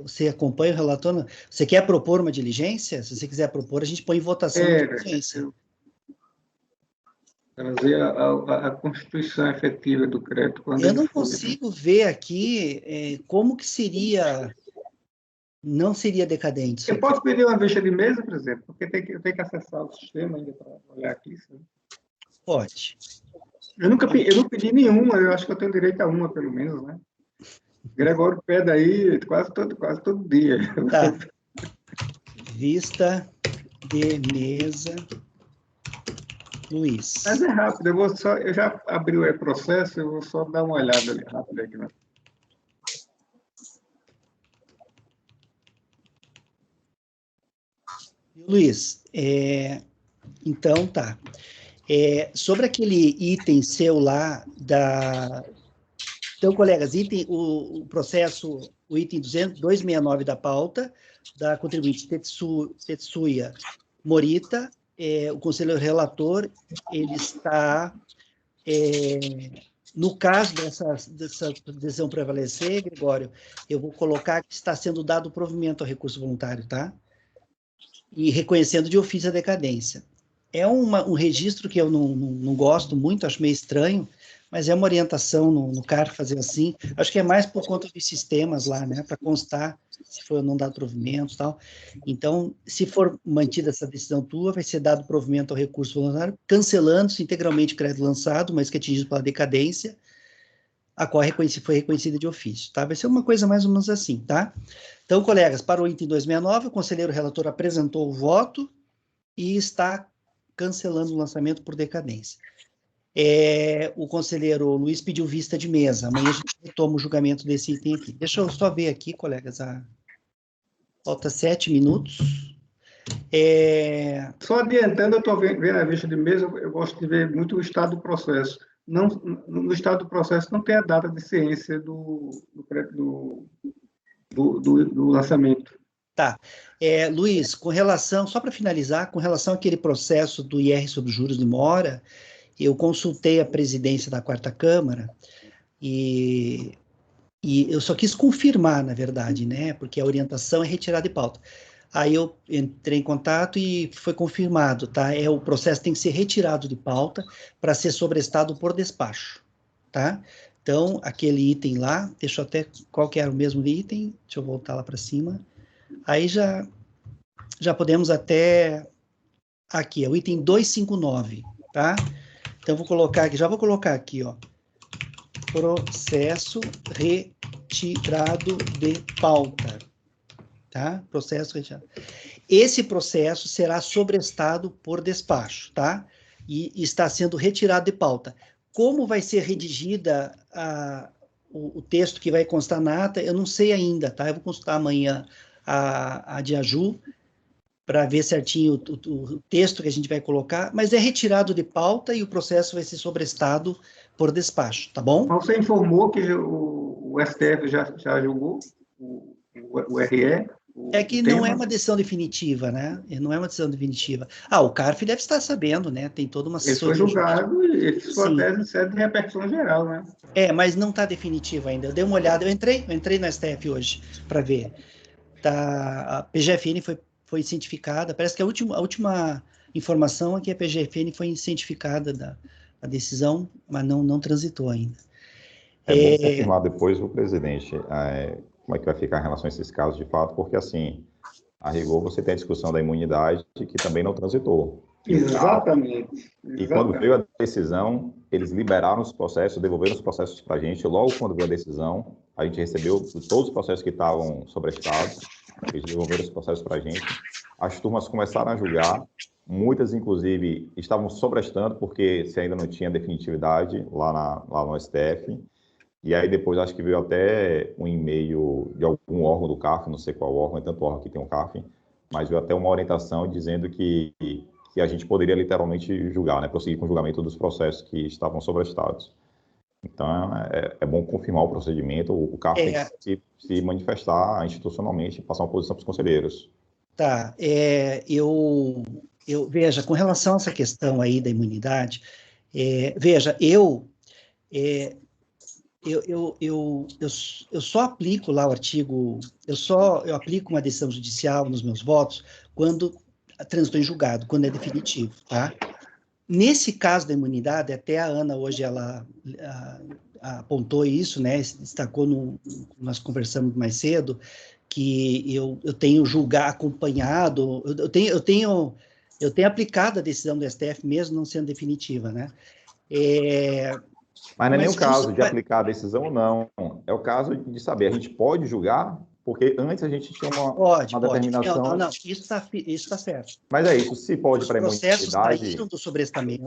Você acompanha o relator? Você quer propor uma diligência? Se você quiser propor, a gente põe em votação a diligência. Trazer a constituição efetiva do crédito. Eu não consigo ver aqui como que seria Não seria decadente. Eu posso pedir uma ficha de mesa, por exemplo? Porque eu tenho que acessar o sistema ainda para olhar aqui. Sabe? Pode. Eu não pedi nenhuma, eu acho que eu tenho direito a uma, pelo menos, né? Gregório pede aí quase todo dia. Tá. Vista de mesa, Luiz. Mas é rápido, eu já abri o processo, eu vou só dar uma olhada ali, rápido aqui. Né? Luiz, então tá. Sobre aquele item seu lá da... Então, colegas, o processo, o item 269 da pauta, da contribuinte Tetsuya Morita, o conselheiro relator, ele está, no caso dessa decisão prevalecer, Gregório, eu vou colocar que está sendo dado provimento ao recurso voluntário, tá? E reconhecendo de ofício a decadência. É um registro que eu não gosto muito, acho meio estranho, mas é uma orientação no CAR fazer assim. Acho que é mais por conta dos sistemas lá, né, para constar se foi ou não dado provimento e tal. Então, se for mantida essa decisão tua, vai ser dado provimento ao recurso voluntário, cancelando-se integralmente o crédito lançado, mas que é atingido pela decadência, a qual foi reconhecida de ofício, tá? Vai ser uma coisa mais ou menos assim, tá? Então, colegas, para o item 269, o conselheiro relator apresentou o voto e está cancelando o lançamento por decadência. O conselheiro Luiz pediu vista de mesa. Amanhã a gente retoma o julgamento desse item aqui. Deixa eu só ver aqui, colegas. Falta 7 minutos. Só adiantando, eu estou vendo a vista de mesa, eu gosto de ver muito o estado do processo. No estado do processo não tem a data de ciência do lançamento. Tá. Luiz, com relação, só para finalizar, com relação àquele processo do IR sobre juros de mora, eu consultei a presidência da Quarta Câmara e eu só quis confirmar, na verdade, né, porque a orientação é retirada de pauta. Aí eu entrei em contato e foi confirmado, tá? O processo tem que ser retirado de pauta para ser sobrestado por despacho, tá? Então, aquele item lá, deixa eu até, qual que era o mesmo item? Deixa eu voltar lá para cima. Aí já podemos até, aqui, é o item 259, tá? Então, vou colocar aqui, ó, processo retirado de pauta, tá? Processo retirado. Esse processo será sobrestado por despacho, tá? E está sendo retirado de pauta. Como vai ser redigida o texto que vai constar na ata, eu não sei ainda, tá? Eu vou consultar amanhã a Diaju, para ver certinho o texto que a gente vai colocar, mas é retirado de pauta e o processo vai ser sobrestado por despacho, tá bom? Você informou que o STF já julgou o RE? É que não é uma decisão definitiva, né? Não é uma decisão definitiva. O CARF deve estar sabendo, né? Tem toda uma assessoria. Ele foi julgado e ele sua tese serve de repercussão geral, né? Mas não está definitivo ainda. Eu dei uma olhada, eu entrei no STF hoje para ver. Tá, a PGFN foi cientificada, parece que a última informação é que a PGFN foi cientificada da decisão, mas não transitou ainda. É bom confirmar depois, o presidente, como é que vai ficar em relação a esses casos de fato, porque assim, a rigor você tem a discussão da imunidade que também não transitou. Exatamente. E quando veio a decisão, eles liberaram os processos, devolveram os processos para a gente. Logo quando veio a decisão, a gente recebeu todos os processos que estavam sobrestados, eles devolveram os processos para a gente. As turmas começaram a julgar, muitas, inclusive, estavam sobrestando, porque se ainda não tinha definitividade lá no STF. E aí depois acho que veio até um e-mail de algum órgão do CARF, não sei qual órgão, é tanto órgão que tem um CARF, mas veio até uma orientação dizendo que a gente poderia literalmente julgar, né, prosseguir com o julgamento dos processos que estavam sobrestados. Então, é bom confirmar o procedimento, o CARF tem que se manifestar institucionalmente e passar uma posição para os conselheiros. Tá, veja, com relação a essa questão aí da imunidade, veja, eu só aplico lá o artigo, eu aplico uma decisão judicial nos meus votos quando transitou em julgado, quando é definitivo, tá? Nesse caso da imunidade, até a Ana hoje, ela apontou isso, né, destacou, nós conversamos mais cedo, que eu tenho acompanhado, eu tenho aplicado a decisão do STF, mesmo não sendo definitiva, né? Mas não é nem o caso de aplicar a decisão ou não, é o caso de saber, a gente pode julgar, porque antes a gente tinha uma determinação... Não, isso está certo. Mas é isso, se pode para a imunidade... Os processos saíram do sobrestamento,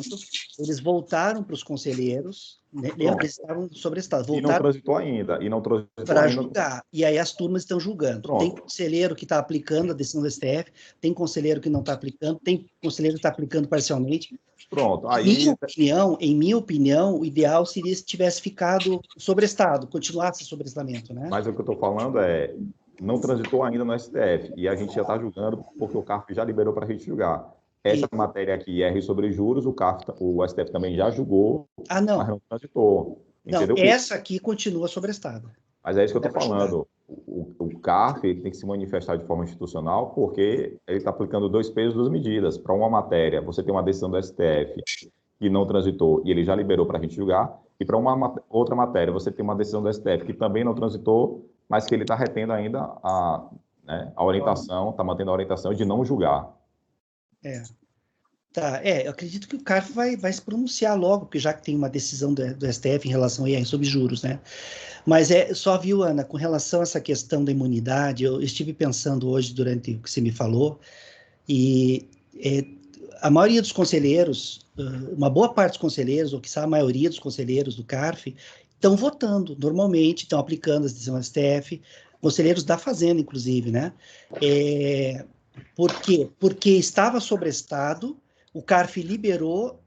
eles voltaram para os conselheiros, né? Eles estavam sobrestados, voltaram... E não transitou ainda, para julgar, e aí as turmas estão julgando. Pronto. Tem conselheiro que está aplicando a decisão do STF, tem conselheiro que não está aplicando, tem conselheiro que está aplicando parcialmente. Pronto, aí... Em minha opinião, o ideal seria se tivesse ficado sobrestado, continuasse o sobrestamento, né? Mas o que eu estou falando não transitou ainda no STF, e a gente já está julgando porque o CARF já liberou para a gente julgar. Essa matéria aqui, IR sobre juros, o STF também já julgou, mas não transitou. Entendeu? Não, essa aqui continua sobrestada. Mas é isso que eu estou falando. O CARF tem que se manifestar de forma institucional porque ele está aplicando 2 pesos, 2 medidas. Para uma matéria, você tem uma decisão do STF que não transitou e ele já liberou para a gente julgar, e para uma outra matéria, você tem uma decisão do STF que também não transitou, mas que ele está retendo ainda a orientação, está mantendo a orientação de não julgar. Eu acredito que o CARF vai se pronunciar logo, porque já que tem uma decisão do STF em relação ao IR sobre juros, né? Mas só, viu, Ana, com relação a essa questão da imunidade, eu estive pensando hoje durante o que você me falou, e a maioria dos conselheiros, uma boa parte dos conselheiros, ou quiçá a maioria dos conselheiros do CARF, estão votando normalmente, estão aplicando as decisões do STF, conselheiros da Fazenda, inclusive, né? Por quê? Porque estava sobrestado, o CARF liberou,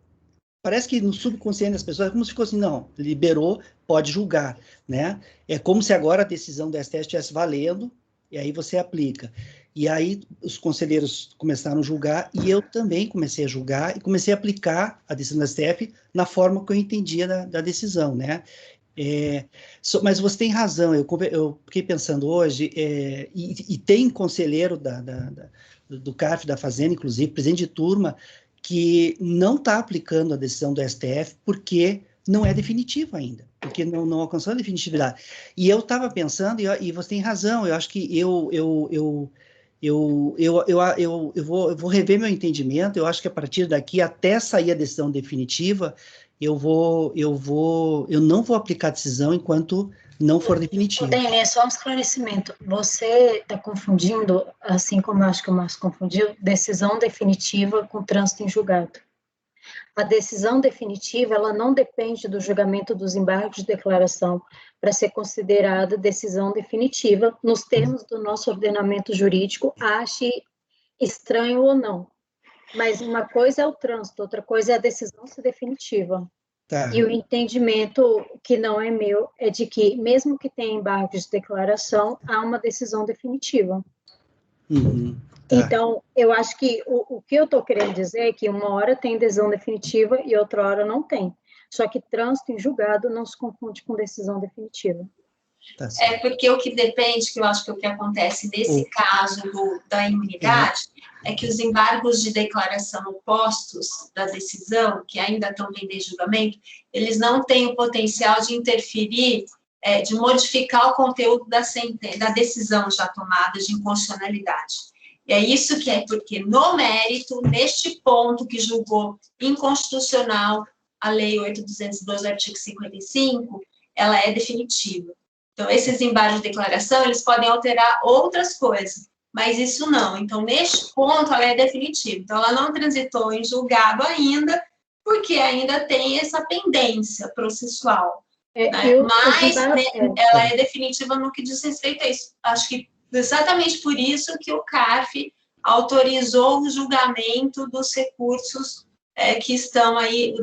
parece que no subconsciente das pessoas, é como se ficou assim, não, liberou, pode julgar, né? É como se agora a decisão do STF estivesse valendo, e aí você aplica. E aí os conselheiros começaram a julgar, e eu também comecei a julgar, e comecei a aplicar a decisão do STF na forma que eu entendia da decisão, né? Mas você tem razão, eu fiquei pensando hoje, e tem conselheiro do CARF, da Fazenda, inclusive, presidente de turma, que não está aplicando a decisão do STF porque não é definitiva ainda, porque não alcançou a definitividade. E eu estava pensando, e você tem razão, eu acho que eu vou rever meu entendimento, eu acho que a partir daqui, até sair a decisão definitiva, eu não vou aplicar a decisão enquanto não for definitivo. Dene, só um esclarecimento. Você está confundindo, assim como eu acho que o Márcio confundiu, decisão definitiva com trânsito em julgado. A decisão definitiva, ela não depende do julgamento dos embargos de declaração para ser considerada decisão definitiva, nos termos do nosso ordenamento jurídico, ache estranho ou não. Mas uma coisa é o trânsito, outra coisa é a decisão ser definitiva. Tá. E o entendimento, que não é meu, é de que, mesmo que tenha embargos de declaração, há uma decisão definitiva. Tá. Então, eu acho que o que eu estou querendo dizer é que uma hora tem decisão definitiva e outra hora não tem. Só que trânsito em julgado não se confunde com decisão definitiva. Tá, porque o que depende, que eu acho que o que acontece nesse caso da imunidade, é que os embargos de declaração opostos da decisão, que ainda estão pendentes de julgamento, eles não têm o potencial de interferir, de modificar o conteúdo da decisão já tomada de inconstitucionalidade. E é isso que porque no mérito, neste ponto que julgou inconstitucional a Lei 8.212, artigo 55, ela é definitiva. Então, esses embargos de declaração, eles podem alterar outras coisas, mas isso não. Então, neste ponto, ela é definitiva. Então, ela não transitou em julgado ainda, porque ainda tem essa pendência processual. Né? Mas ela é definitiva no que diz respeito a isso. Acho que exatamente por isso que o CARF autorizou o julgamento dos recursos que estão aí,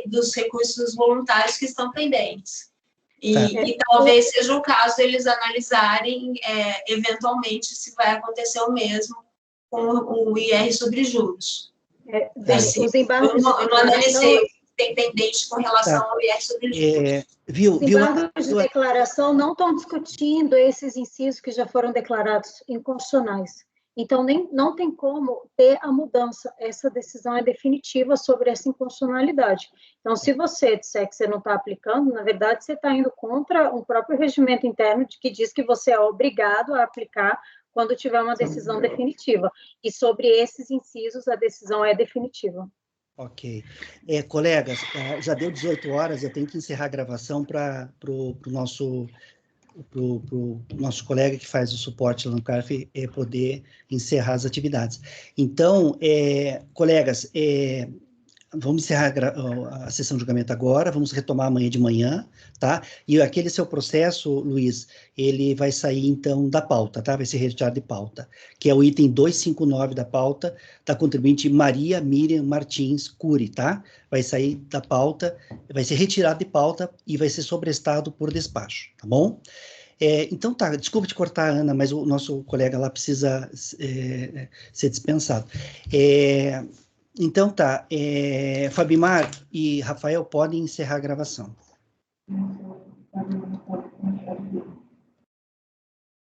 dos recursos voluntários que estão pendentes. E talvez seja o caso deles analisarem, eventualmente, se vai acontecer o mesmo com o IR sobre juros. Os embargos eu não analisei o que tem pendente com relação ao IR sobre juros. Os embargos de declaração não estão discutindo esses incisos que já foram declarados inconstitucionais. Então, não tem como ter a mudança. Essa decisão é definitiva sobre essa inconstitucionalidade. Então, se você disser que você não está aplicando, na verdade, você está indo contra um próprio regimento interno que diz que você é obrigado a aplicar quando tiver uma decisão definitiva. E sobre esses incisos, a decisão é definitiva. Ok. Colegas, já deu 18 horas, eu tenho que encerrar a gravação para o nosso colega que faz o suporte lá no CARF poder encerrar as atividades. Então, colegas, vamos encerrar a sessão de julgamento agora, vamos retomar amanhã de manhã, tá? E aquele seu processo, Luiz, ele vai sair, então, da pauta, tá? Vai ser retirado de pauta, que é o item 259 da pauta, da contribuinte Maria Miriam Martins Cury, tá? Vai sair da pauta, vai ser retirado de pauta e vai ser sobrestado por despacho, tá bom? Então tá, desculpa te cortar, Ana, mas o nosso colega lá precisa ser dispensado. Então tá, Fabimar e Rafael podem encerrar a gravação.